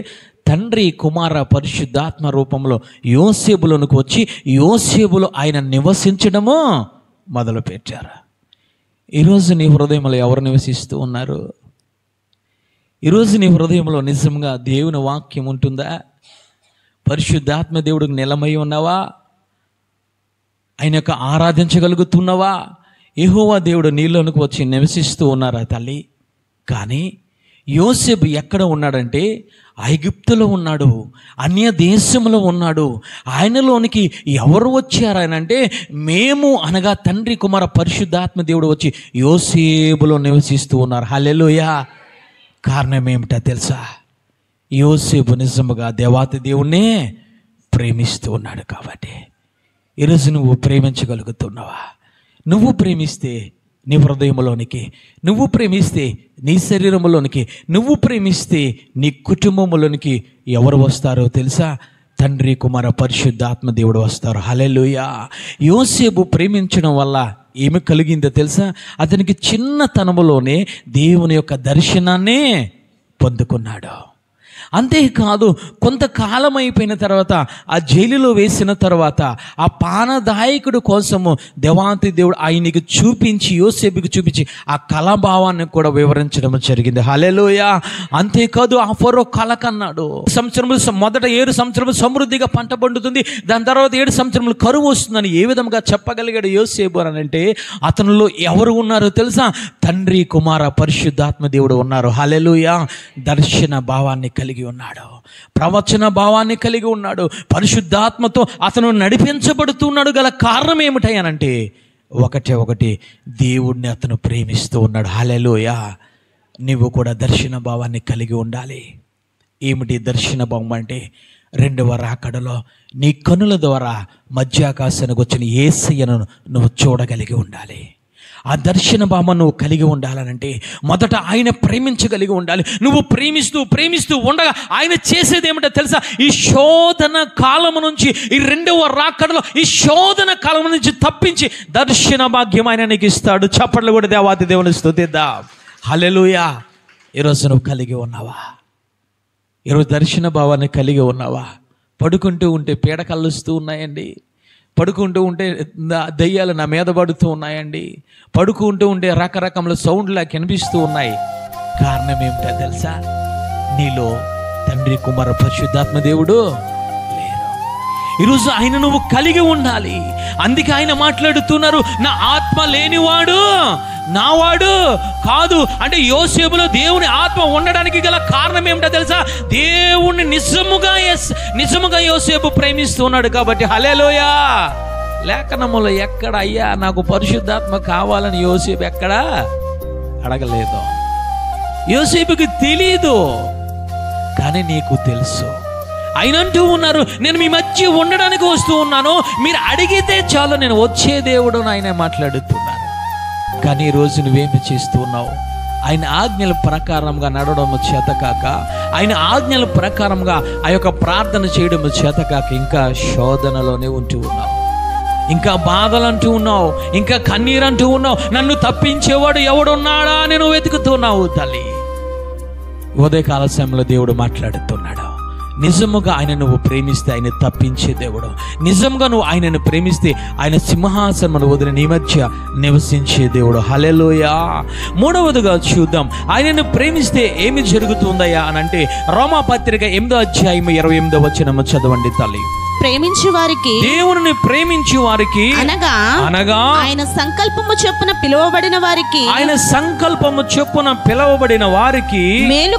తండ్రి, కుమార, పరిశుద్ధాత్మ రూపంలో యోసేపులోనికి వచ్చి యోసేపులో ఆయన నివసించడము మొదలుపెట్టారు. ఈరోజు నీ హృదయంలో ఎవరు నివసిస్తూ ఉన్నారు? ఈరోజు నీ హృదయంలో నిజంగా దేవుని వాక్యం ఉంటుందా? పరిశుద్ధాత్మ దేవుడికి నిలమై ఉన్నావా? ఆయన యొక్క ఆరాధించగలుగుతున్నావా? యెహోవా దేవుడు నీలోనికి వచ్చి నివసిస్తూ ఉన్నారా తల్లి? కానీ యోసేపు ఎక్కడ ఉన్నాడంటే ఐగుప్తులో ఉన్నాడు, అన్య దేశంలో ఉన్నాడు. ఆయనలోనికి ఎవరు వచ్చారనంటే మేము అనగా తండ్రి, కుమార, పరిశుద్ధాత్మ దేవుడు వచ్చి యోసేపులో నివసిస్తూ ఉన్నారు. హల్లెలూయా. కారణం ఏమిటో తెలుసా? యోసేపు నిజముగా దేవాతి దేవుణ్ణే ప్రేమిస్తూ ఉన్నాడు. కాబట్టి ఈరోజు నువ్వు ప్రేమించగలుగుతున్నావా? నువ్వు ప్రేమిస్తే నీ హృదయంలోనికి, నువ్వు ప్రేమిస్తే నీ శరీరంలోనికి, నువ్వు ప్రేమిస్తే నీ కుటుంబంలోనికి ఎవరు వస్తారో తెలుసా? తండ్రి, కుమార, పరిశుద్ధాత్మ దేవుడు వస్తారు. హల్లెలూయా. యోసేపు ప్రేమించడం వల్ల ఏమి కలిగిందో తెలుసా? అతనికి చిన్నతనములోనే దేవుని యొక్క దర్శనాన్ని పొందుకున్నాడు. అంతేకాదు, కొంతకాలం అయిపోయిన తర్వాత ఆ జైలులో వేసిన తర్వాత ఆ పానదాయకుడు కోసము దేవాతి దేవుడు ఆయనకి చూపించి, యోసేపుకి చూపించి ఆ కళాభావాన్ని కూడా వివరించడం జరిగింది. హల్లెలూయా. అంతేకాదు, ఆ ఫరో కళ కన్నాడు. మొదట 7 సంవత్సరములు సమృద్ధిగా పంట పండుతుంది, దాని తర్వాత 7 సంవత్సరములు కరువు వస్తుందని ఏ విధంగా చెప్పగలిగాడు యోసేపు అని అంటే అతనిలో ఎవరు ఉన్నారో తెలుసా? తండ్రి, కుమార, పరిశుద్ధాత్మ దేవుడు ఉన్నారు. హల్లెలూయా. దర్శన భావాన్ని కలిగి ఉన్నాడు, ప్రవచన భావాన్ని కలిగి ఉన్నాడు, పరిశుద్ధాత్మతో అతను నడిపించబడుతున్నాడు. గల కారణం ఏమిటయ్యానంటే ఒకటి దేవుడిని అతను ప్రేమిస్తూ ఉన్నాడు. హల్లెలూయా. నీవు కూడా దర్శన భావాన్ని కలిగి ఉండాలి. ఏమిటి దర్శన భావం అంటే? రెండవ రాకడలో నీ కనుల ద్వారా మధ్యాకాశానికి వచ్చిన యేసయ్యను నువ్వు చూడగలిగి ఉండాలి. ఆ దర్శన భావం నువ్వు కలిగి ఉండాలనంటే మొదట ఆయన ప్రేమించగలిగి ఉండాలి. నువ్వు ప్రేమిస్తూ ప్రేమిస్తూ ఉండగా ఆయన చేసేది ఏమిటో తెలుసా? ఈ శోధన కాలము నుంచి, ఈ రెండవ రాకడలో ఈ శోధన కాలం నుంచి తప్పించి దర్శన భాగ్యం ఆయన నీకు ఇస్తాడు. చప్పట్లు కూడా దేవాది దేవుని స్తుతిద్దాం. హల్లెలూయా. ఈరోజు నువ్వు కలిగి ఉన్నావా? ఈరోజు దర్శన భావాన్ని కలిగి ఉన్నావా? పడుకుంటూ ఉంటే పీడ కలుస్తూ ఉన్నాయండి, పడుకుంటూ ఉంటే దయ్యాలు నా మీద పడుతూ ఉన్నాయండి, పడుకుంటూ ఉంటే రకరకముల సౌండ్లా కనిపిస్తూ ఉన్నాయి. కారణం ఏమిటో తెలుసా? నీలో తండ్రి, కుమార, పరిశుద్ధాత్మ దేవుడు లేరు. ఈరోజు ఆయన నువ్వు కలిగి ఉండాలి. అందుకే ఆయన మాట్లాడుతున్నారు, నా ఆత్మ లేనివాడు నావాడు కాదు అంటే. యోసేపులో దేవుని ఆత్మ ఉండడానికి గల కారణం ఏమిటో తెలుసా? దేవుణ్ణి నిజముగా యోసేపు ప్రేమిస్తున్నాడు కాబట్టి. హల్లెలూయా. లేఖనములో ఎక్కడ అయ్యా నాకు పరిశుద్ధాత్మ కావాలని యోసేపు ఎక్కడ అడగలేదు. యోసేపుకి తెలీదు, కానీ నీకు తెలుసు. ఆయన అంటూ ఉన్నారు, నేను మీ మధ్య ఉండడానికి వస్తూ ఉన్నాను, మీరు అడిగితే చాలు నేను వచ్చే దేవుడు ఆయన మాట్లాడుతున్నాను. కానీ ఈరోజు నువ్వేమి చేస్తూ ఉన్నావు? ఆయన ఆజ్ఞల ప్రకారంగా నడవడం చేతకాక, ఆయన ఆజ్ఞల ప్రకారంగా ఆ యొక్క ప్రార్థన చేయడం చేతకాక ఇంకా శోధనలోనే ఉంటూ ఉన్నావు, ఇంకా బాధలు అంటూ ఉన్నావు, ఇంకా కన్నీరు అంటూ ఉన్నావు. నన్ను తప్పించేవాడు ఎవడున్నాడా అని నువ్వు వెతుకుతున్నావు తల్లి. ఉదయకాల సమయంలో దేవుడు మాట్లాడుతున్నాడు. నిజముగా ఆయన నువ్వు ప్రేమిస్తే ఆయన తప్పించే దేవుడు. నిజంగా నువ్వు ఆయనను ప్రేమిస్తే ఆయన సింహాసనం వదిలి నీ మధ్య నివసించే దేవుడు. హల్లెలూయా. మూడవదిగా చూద్దాం, ఆయనను ప్రేమిస్తే ఏమి జరుగుతుందయ్యా అని అంటే రోమాపత్రిక 8వ అధ్యాయం 28వ వచనం చదవండి తల్లి. ప్రేమించు వారికి, దేవుని ప్రేమించు వారికి అనగా ఆయన సంకల్పము చొప్పున పిలువబడిన వారికి, ఆయన సంకల్పము చొప్పున పిలువబడిన వారికి మేలు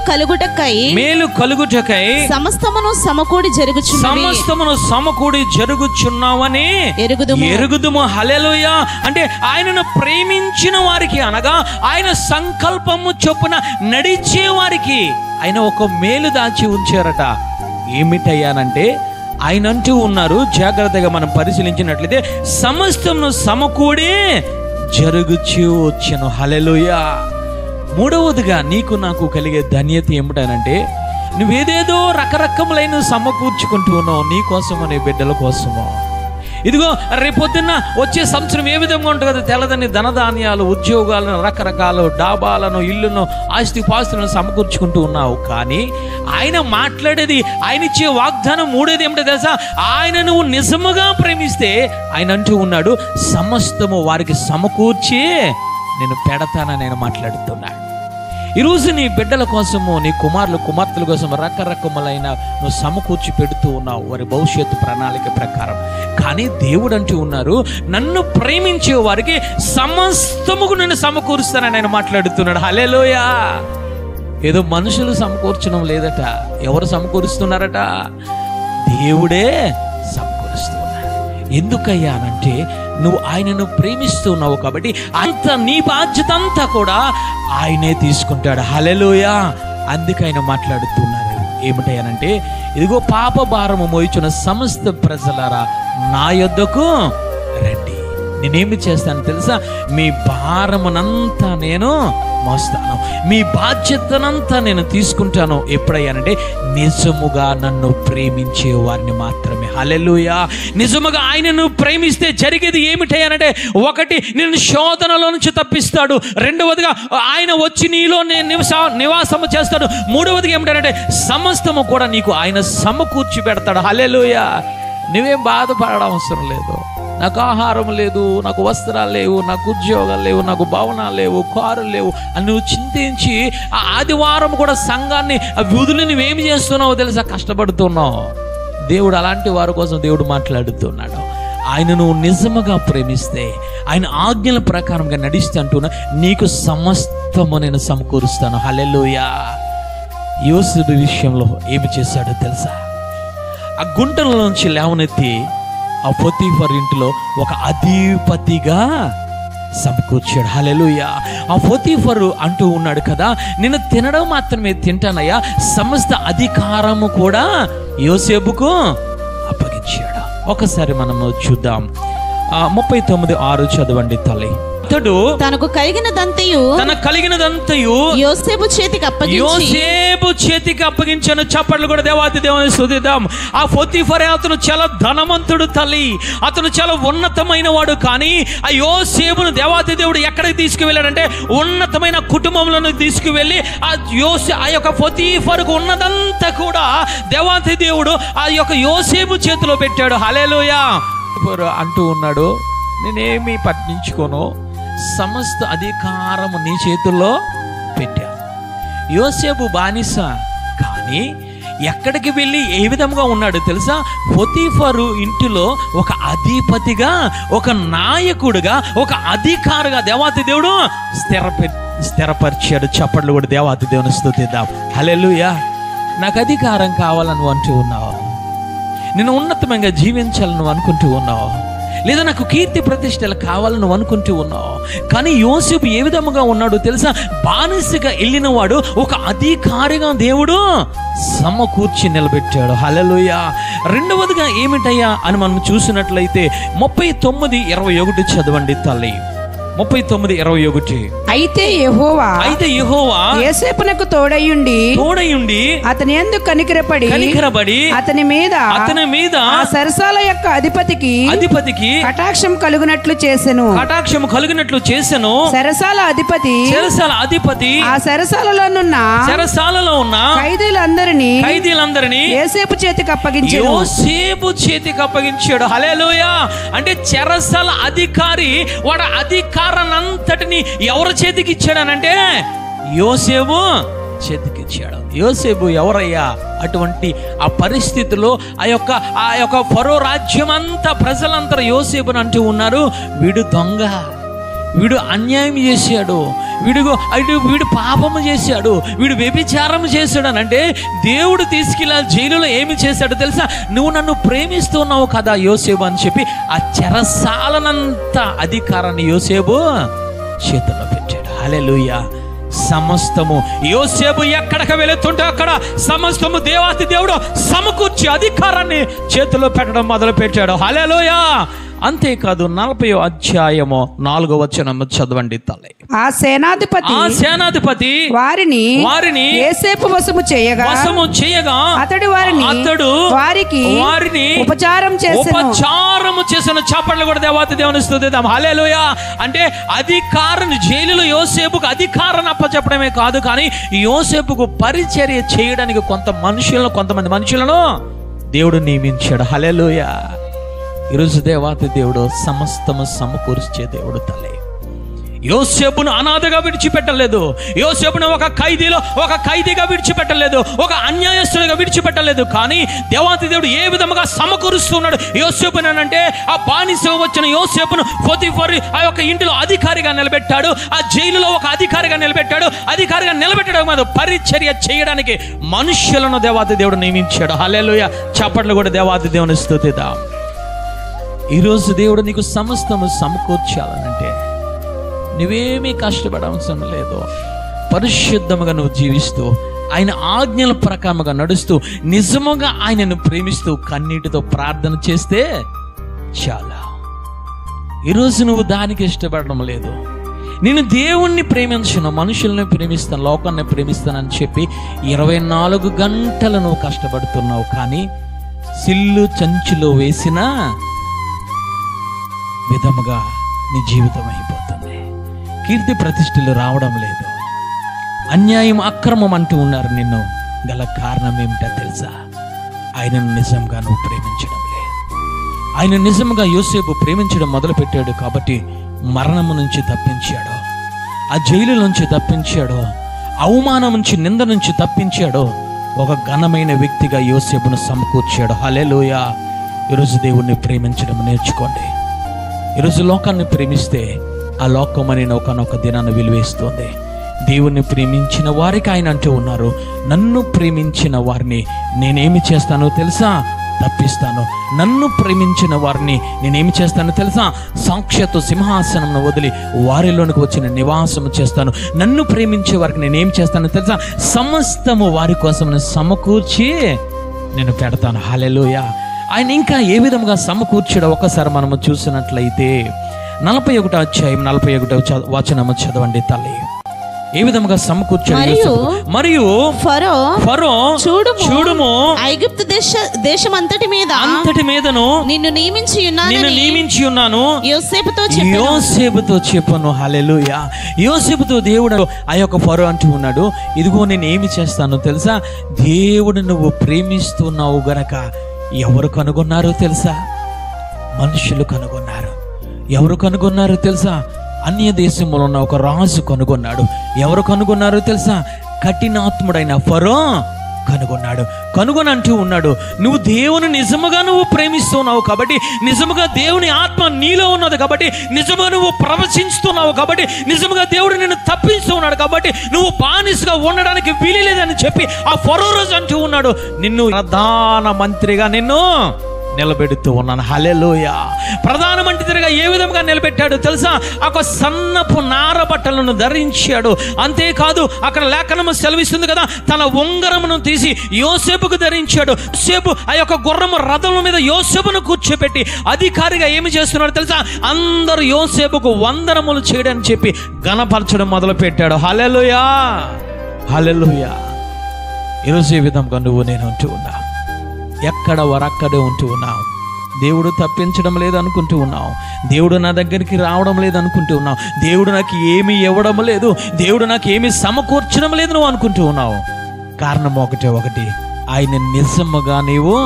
కలుగుటకై సమస్తమును సమకూడి జరుగుచున్నావని ఎరుగుదుము. హల్లెలూయా. అంటే ఆయనను ప్రేమించిన వారికి అనగా ఆయన సంకల్పము చొప్పున నడిచే వారికి ఆయన ఒక మేలు దాచి ఉంచారట. ఏమిటయ్యానంటే ఆయన అంటూ ఉన్నారు, జాగ్రత్తగా మనం పరిశీలించినట్లయితే సమస్తమును సమకూడి జరుగుచూ వచ్చెను. హల్లెలూయా. మూడవదిగా నీకు నాకు కలిగే ధన్యత ఏమిటనంటే నువ్వేదేదో రకరకములైన సమకూర్చుకుంటూ ఉన్నావు, నీ కోసమో నీ బిడ్డల కోసమో. ఇదిగో రేపొద్దున్న వచ్చే సంవత్సరం ఏ విధంగా ఉంటుంది కదా, తెల్లదని ధనధాన్యాలు, ఉద్యోగాలను, రకరకాల డాబాలను, ఇల్లును, ఆస్తిపాస్తులను సమకూర్చుకుంటూ ఉన్నావు. కానీ ఆయన మాట్లాడేది, ఆయన ఇచ్చే వాగ్దానం మూడేది ఏమిటో తెలుసా? ఆయన నువ్వు నిజముగా ప్రేమిస్తే ఆయన అంటూ ఉన్నాడు, సమస్తము వారికి సమకూర్చి నేను పెడతానని నేను మాట్లాడుతున్నాను. ఈరోజు నీ బిడ్డల కోసము, నీ కుమారులు కుమార్తెల కోసం రకరకములైన నువ్వు సమకూర్చి పెడుతూ ఉన్నావు వారి భవిష్యత్తు ప్రణాళిక ప్రకారం. కానీ దేవుడు అంటూ ఉన్నారు, నన్ను ప్రేమించే వారికి సమస్తముకు నేను సమకూరుస్తానని ఆయన మాట్లాడుతున్నాడు. హల్లెలూయా. ఏదో మనుషులు సమకూర్చడం లేదట. ఎవరు సమకూరుస్తున్నారట? దేవుడే సమకూరుస్తున్నారు. ఎందుకయ్యా అనంటే నువ్వు ఆయనను ప్రేమిస్తున్నావు కాబట్టి అంత నీ బాధ్యత అంతా కూడా ఆయనే తీసుకుంటాడు. హల్లెలూయా. అందుకే ఆయన మాట్లాడుతున్నారు ఏమిటయ్యానంటే, ఇదిగో పాప భారము మోయిచున్న సమస్త ప్రజలారా నా యొద్దకు రండి, నేనేమి చేస్తాను తెలుసా? మీ భారమునంతా నేను మోస్తాను, మీ బాధ్యతనంతా నేను తీసుకుంటాను. ఎప్పుడయ్యానంటే నిజముగా నన్ను ప్రేమించే వారిని మాత్రమే. హల్లెలూయా. నిజముగా ఆయనను ప్రేమిస్తే జరిగేది ఏమిటయ్యానంటే, ఒకటి నిన్ను శోధనలో నుంచి తప్పిస్తాడు, రెండవదిగా ఆయన వచ్చి నీలో నివాసము చేస్తాడు, మూడవదిగా ఏమిటంటే సమస్తము కూడా నీకు ఆయన సమకూర్చి పెడతాడు. హల్లెలూయా. నువ్వేం బాధపడడం అవసరం లేదు. నాకు ఆహారం లేదు, నాకు వస్త్రాలు లేవు, నాకు ఉద్యోగాలు లేవు, నాకు భవనాలు లేవు, కారులు లేవు అని నువ్వు చింతించి ఆ ఆదివారం కూడా సంఘాన్ని విధులు నువ్వేమి చేస్తున్నావో తెలుసా? కష్టపడుతున్నావు. దేవుడు అలాంటి వారి కోసం దేవుడు మాట్లాడుతున్నాడు. ఆయన నువ్వు నిజముగా ప్రేమిస్తే, ఆయన ఆజ్ఞల ప్రకారంగా నడిస్తే అంటున్నా, నీకు సమస్తము నేను సమకూరుస్తాను. హల్లెలూయా. యోసేపు విషయంలో ఏమి చేశాడో తెలుసా? ఆ గుంటల నుంచి లేవనెత్తి ఆ పొతీఫర్ ఇంటిలో ఒక అధిపతిగా సమకూర్చాడు. హల్లెలూయా. ఆ పోతీఫరు అంటూ ఉన్నాడు కదా, నేను తినడం మాత్రమే తింటానయ్యా, సమస్త అధికారము కూడా యోసేపుకు అప్పగించాడు. ఒకసారి మనము చూద్దాం. 39:6 చదవండి తల్లి. అతడు తనకు కలిగినదంతయు యోసేపు చేతికి అప్పగించాను. చప్పట్లు కూడా దేవాతి దేవుని స్తుతిద్దాం. ఆ పోతీఫరే అతను చాలా ధనవంతుడు తల్లి, అతను చాలా ఉన్నతమైన వాడు. కానీ ఆ యోసేపును దేవాతి దేవుడు ఎక్కడికి తీసుకువెళ్ళాడంటే ఉన్నతమైన కుటుంబంలోకి తీసుకువెళ్ళి ఆ యొక్క పోతీఫరుకు ఉన్నదంతా కూడా దేవాతి దేవుడు ఆ యొక్క యోసేపు చేతిలో పెట్టాడు. హల్లెలూయా అంటూ ఉన్నాడు, నేనేమి పట్టించుకోను, సమస్త అధికారము నీ చేతుల్లో పెట్టాను. యోసేపు బానిస, కానీ ఎక్కడికి వెళ్ళి ఏ విధంగా ఉన్నాడు తెలుసా? పోతీఫరు ఇంటిలో ఒక అధిపతిగా, ఒక నాయకుడిగా, ఒక అధికారిగా దేవాతి దేవుడు స్థిరపరిచాడు. చప్పట్లు కూడా దేవాతి దేవుని స్తుతిద్దాం. హల్లెలూయా. నాకు అధికారం కావాలని అంటూ ఉన్నావు, నేను ఉన్నతమంగా జీవించాలని అనుకుంటూ ఉన్నావు, లేదా నాకు కీర్తి ప్రతిష్టలు కావాలని అనుకుంటూ ఉన్నావు. కానీ యోసేపు ఏ విధముగా ఉన్నాడు తెలుసా? బానిసగా వెళ్ళిన వాడు ఒక అధికారిగా దేవుడు సమకూర్చి నిలబెట్టాడు. హల్లెలూయా. రెండవదిగా ఏమిటయ్యా అని మనం చూసినట్లయితే 39:21 చదవండి తల్లి. 39:21. అయితే యెహోవా యోసేపునకు తోడయుండి అతని యందు కనికరపడి అతని మీద ఆ సరసాల యొక్క అధిపతికి కటాక్షం కలుగునట్లు చేసెను. సరసాల అధిపతి ఆ సరసాలలో ఉన్న ఖైదీలందరినీ యోసేపు చేతికి అప్పగించాడు. హల్లెలూయా. అంటే చెరసాల అధికారి వాడు అధికారాన్నంతటిని ఎవరి చేతికి ఇచ్చాడనంటే యోసేపు చేతికి ఇచ్చాడు. యోసేపు ఎవరయ్యా? అటువంటి ఆ పరిస్థితిలో ఆ యొక్క ఫరో రాజ్యం అంతా ప్రజలంతా యోసేపుని అంటూ ఉన్నారు, వీడు దొంగ, వీడు అన్యాయం చేశాడు, వీడు పాపము చేశాడు, వీడు వ్యభిచారం చేశాడు అని అంటే దేవుడు తీసుకెళ్ళి జైలులో ఏమి చేశాడు తెలుసా? నువ్వు నన్ను ప్రేమిస్తున్నావు కదా యోసేపు అని చెప్పి ఆ చెరసాలనంత అధికారాన్ని యోసేపు చేతుల్లో పెట్టాడు. హల్లెలూయా. సమస్తము యోసేపు ఎక్కడికి వెళుతుంటే అక్కడ సమస్తము దేవాతి దేవుడు సమకూర్చి అధికారాన్ని చేతిలో పెట్టడం మొదలు పెట్టాడు. హల్లెలూయా. అంతేకాదు 40వ అధ్యాయము 4వ వచనం చదవండి తల్లి. ఆ సేనాధిపతి వారిని యోసేపు వశము చేయగా అతడు వారికి ఉపచారం చేసెను. చప్పట్లు కూడా దేవాతి దేవుని స్తుతిద్దాం. హల్లెలూయా. అంటే అధికారం, జైలులో యోసేపుకు అధికారాన్ని అప్పచెప్పడమే కాదు, కానీ యోసేపుకు పరిచర్య చేయడానికి కొంతమంది మనుషులను దేవుడు నియమించాడు. హల్లెలూయా. ఈరోజు దేవాతి దేవుడు సమస్తము సమకూర్చే దేవుడు తల్లి. యోసేపును అనాథగా విడిచిపెట్టలేదు, యోసేపును ఒక ఖైదీగా విడిచిపెట్టలేదు, ఒక అన్యాయస్తుడిగా విడిచిపెట్టలేదు. కానీ దేవాతి దేవుడు ఏ విధముగా సమకూరుస్తున్నాడు యోసేపుని అంటే, ఆ బానిస వచ్చిన యోసేపును పోతీఫరు ఆ యొక్క ఇంటిలో అధికారిగా నిలబెట్టాడు, ఆ జైలులో ఒక అధికారిగా నిలబెట్టాడు. అధికారిగా నిలబెట్టడం మీద పరిచర్య చేయడానికి మనుష్యులను దేవాతి దేవుడు నియమించాడు. హల్లెలూయా. చప్పట్లు కూడా దేవాతి దేవుని స్తుతిద్దాం. ఈరోజు దేవుడు నీకు సమస్తము సమకూర్చాలనంటే నువ్వేమీ కష్టపడవలసిన లేదు. పరిశుద్ధముగా నువ్వు జీవిస్తూ, ఆయన ఆజ్ఞల ప్రకారంగా నడుస్తూ, నిజముగా ఆయనను ప్రేమిస్తూ కన్నీటితో ప్రార్థన చేస్తే చాలా. ఈరోజు నువ్వు దానికి ఇష్టపడడం లేదు. నేను దేవుణ్ణి ప్రేమించను, మనుషుల్ని ప్రేమిస్తాను, లోకాన్ని ప్రేమిస్తానని చెప్పి 24 గంటలు నువ్వు కష్టపడుతున్నావు. కానీ సిల్లు చంచులో వేసిన విధముగా నీ జీవితం అయిపోతుంది. కీర్తి ప్రతిష్టలు రావడం లేదు. అన్యాయం, అక్రమం అంటూ ఉన్నారు నిన్ను. గల కారణం ఏమిటో తెలుసా? ఆయనను నిజంగా నువ్వు ప్రేమించడం లేదు. ఆయన నిజంగా యోసేపు ప్రేమించడం మొదలుపెట్టాడు కాబట్టి మరణము నుంచి తప్పించాడు, ఆ జైలు నుంచి తప్పించాడు, అవమానం నుంచి, నింద నుంచి తప్పించాడు. ఒక ఘనమైన వ్యక్తిగా యోసేపును సమకూర్చాడు. హల్లెలూయా. ఈరోజు దేవుణ్ణి ప్రేమించడం నేర్చుకోండి. ఈరోజు లోకాన్ని ప్రేమిస్తే ఆ లోకం అని ఒకనొక దినాన్ని విలువేస్తుంది. దేవుణ్ణి ప్రేమించిన వారికి ఆయన అంటూ ఉన్నారు, నన్ను ప్రేమించిన వారిని నేనేమి చేస్తానో తెలుసా? తప్పిస్తాను. నన్ను ప్రేమించిన వారిని నేనేమి చేస్తానో తెలుసా? సాక్షాత్తు సింహాసనం వదిలి వారిలోనికి వచ్చిన నివాసము చేస్తాను. నన్ను ప్రేమించే వారికి నేనేం చేస్తానో తెలుసా? సమస్తము వారి కోసం సమకూర్చి నేను పెడతాను. హల్లెలూయా. ఆయన ఇంకా ఏ విధంగా సమకూర్చాడో ఒకసారి మనము చూసినట్లయితే 41వ అధ్యాయం 41వ వచనము చదవండి తల్లి. ఏ విధంగా సమకూర్చాడు? మరియు ఫరో చూడుము ఐగుప్తు దేశమంతటి మీదను నిన్ను నియమించి ఉన్నాను యోసేపుతో చెప్పను. హల్లెలూయా. యోసేపుతో దేవుడు ఆ యొక్క ఫరో అంటూ ఉన్నాడు, ఇదిగో నేను ఏమి చేస్తానో తెలుసా? దేవుడు నువ్వు ప్రేమిస్తున్నావు గనక ఎవరు కనుగొన్నారో తెలుసా? మనుషులు కనుగొన్నారు. ఎవరు కనుగొన్నారో తెలుసా? అన్య దేశంలో ఉన్న ఒక రాజు కనుగొన్నాడు. ఎవరు కనుగొన్నారో తెలుసా? కఠినాత్ముడైన ఫరో కనుగొన్నాడు. కనుగొని అంటూ ఉన్నాడు, నువ్వు దేవుని నిజముగా నువ్వు ప్రేమిస్తున్నావు కాబట్టి, నిజముగా దేవుని ఆత్మ నీలో ఉన్నది కాబట్టి, నిజముగా నువ్వు ప్రవచించుతున్నావు కాబట్టి, నిజముగా దేవుడు నిన్ను తప్పిస్తూ ఉన్నాడు కాబట్టి నువ్వు బానిసగా ఉండడానికి వీలు లేదని చెప్పి ఆ ఫరో రాజు అంటూ ఉన్నాడు, నిన్ను ప్రధాన మంత్రిగా నిన్ను నిలబెడుతూ ఉన్నాను. హల్లెలూయా. ప్రధానమంత్రిగా ఏ విధంగా నిలబెట్టాడు తెలుసా? ఒక సన్నపు నార బట్టలను ధరించాడు. అంతేకాదు, అక్కడ లేఖనము సెలవిస్తుంది కదా, తన ఉంగరమును తీసి యోసేపుకు ధరించాడు. యోసేపు ఆ యొక్క గుర్రము రథముల మీద యోసేపును కూర్చోబెట్టి అధికారిగా ఏమి చేస్తున్నాడు తెలుసా? అందరూ యోసేపుకు వందనములు చేయడని చెప్పి ఘనపరచడం మొదలు పెట్టాడు. హల్లెలూయా. హల్లెలూయా. ఈరోజు ఈ విధంగా నువ్వు నేను ఉంటూ ఉన్నా, ఎక్కడ వరక్కడే ఉంటూ ఉన్నావు. దేవుడు తప్పించడం లేదనుకుంటూ ఉన్నావు. దేవుడు నా దగ్గరికి రావడం లేదనుకుంటూ ఉన్నావు. దేవుడు నాకు ఏమీ ఇవ్వడం లేదు, దేవుడు నాకు ఏమీ సమకూర్చడం లేదు నువ్వు అనుకుంటూ ఉన్నావు. కారణం ఒకటి, ఆయన నిజముగా నీవు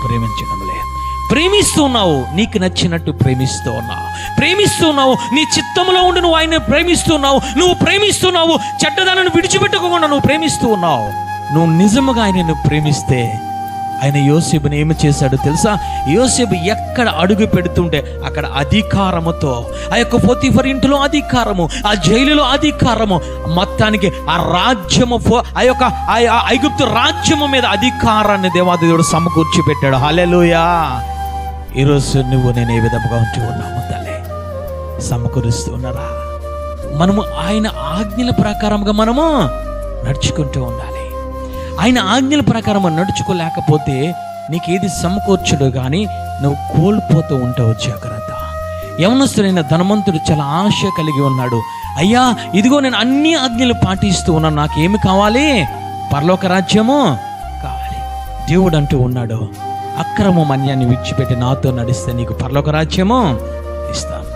ప్రేమించడం లేదు. ప్రేమిస్తున్నావు, నీకు నచ్చినట్టు ప్రేమిస్తున్నావు, నీ చిత్తంలో ఉండి నువ్వు ఆయన ప్రేమిస్తున్నావు. నువ్వు ప్రేమిస్తున్నావు, చెడ్డదాన్ని విడిచిపెట్టకుండా నువ్వు ప్రేమిస్తూ ఉన్నావు. నువ్వు నిజముగా ఆయనను ప్రేమిస్తే ఆయన యోసేపుని ఏమి చేశాడు తెలుసా? యోసేపు ఎక్కడ అడుగు పెడుతుంటే అక్కడ అధికారముతో, ఆ యొక్క పోతీఫర్ ఇంటిలో అధికారము, ఆ జైలులో అధికారము, మొత్తానికి ఆ రాజ్యము, ఆ యొక్క ఐగుప్తు రాజ్యము మీద అధికారాన్ని దేవాదేవుడు సమకూర్చి పెట్టాడు. హల్లెలూయా. ఈరోజు నువ్వు నేను ఏ విధంగా ఉంటూ ఉన్నాము తల్లి? సమకూరుస్తూ ఉన్నారా? మనము ఆయన ఆజ్ఞల ప్రకారంగా మనము నడుచుకుంటూ ఉండాలి. ఆయన ఆజ్ఞల ప్రకారం నడుచుకోలేకపోతే నీకేది సమకూర్చడు కానీ నువ్వు కోల్పోతూ ఉంటావు. జాగ్రత్త. యవనస్తుడైన ధనవంతుడు చాలా ఆశ కలిగి ఉన్నాడు. అయ్యా, ఇదిగో నేను అన్ని ఆజ్ఞలు పాటిస్తూ ఉన్నాను, నాకేమి కావాలి? పరలోక రాజ్యము కావాలి. దేవుడు అంటూ ఉన్నాడు, అక్రమం అన్యాన్ని విడిచిపెట్టి నాతో నడిస్తే నీకు పరలోక రాజ్యము ఇస్తాను.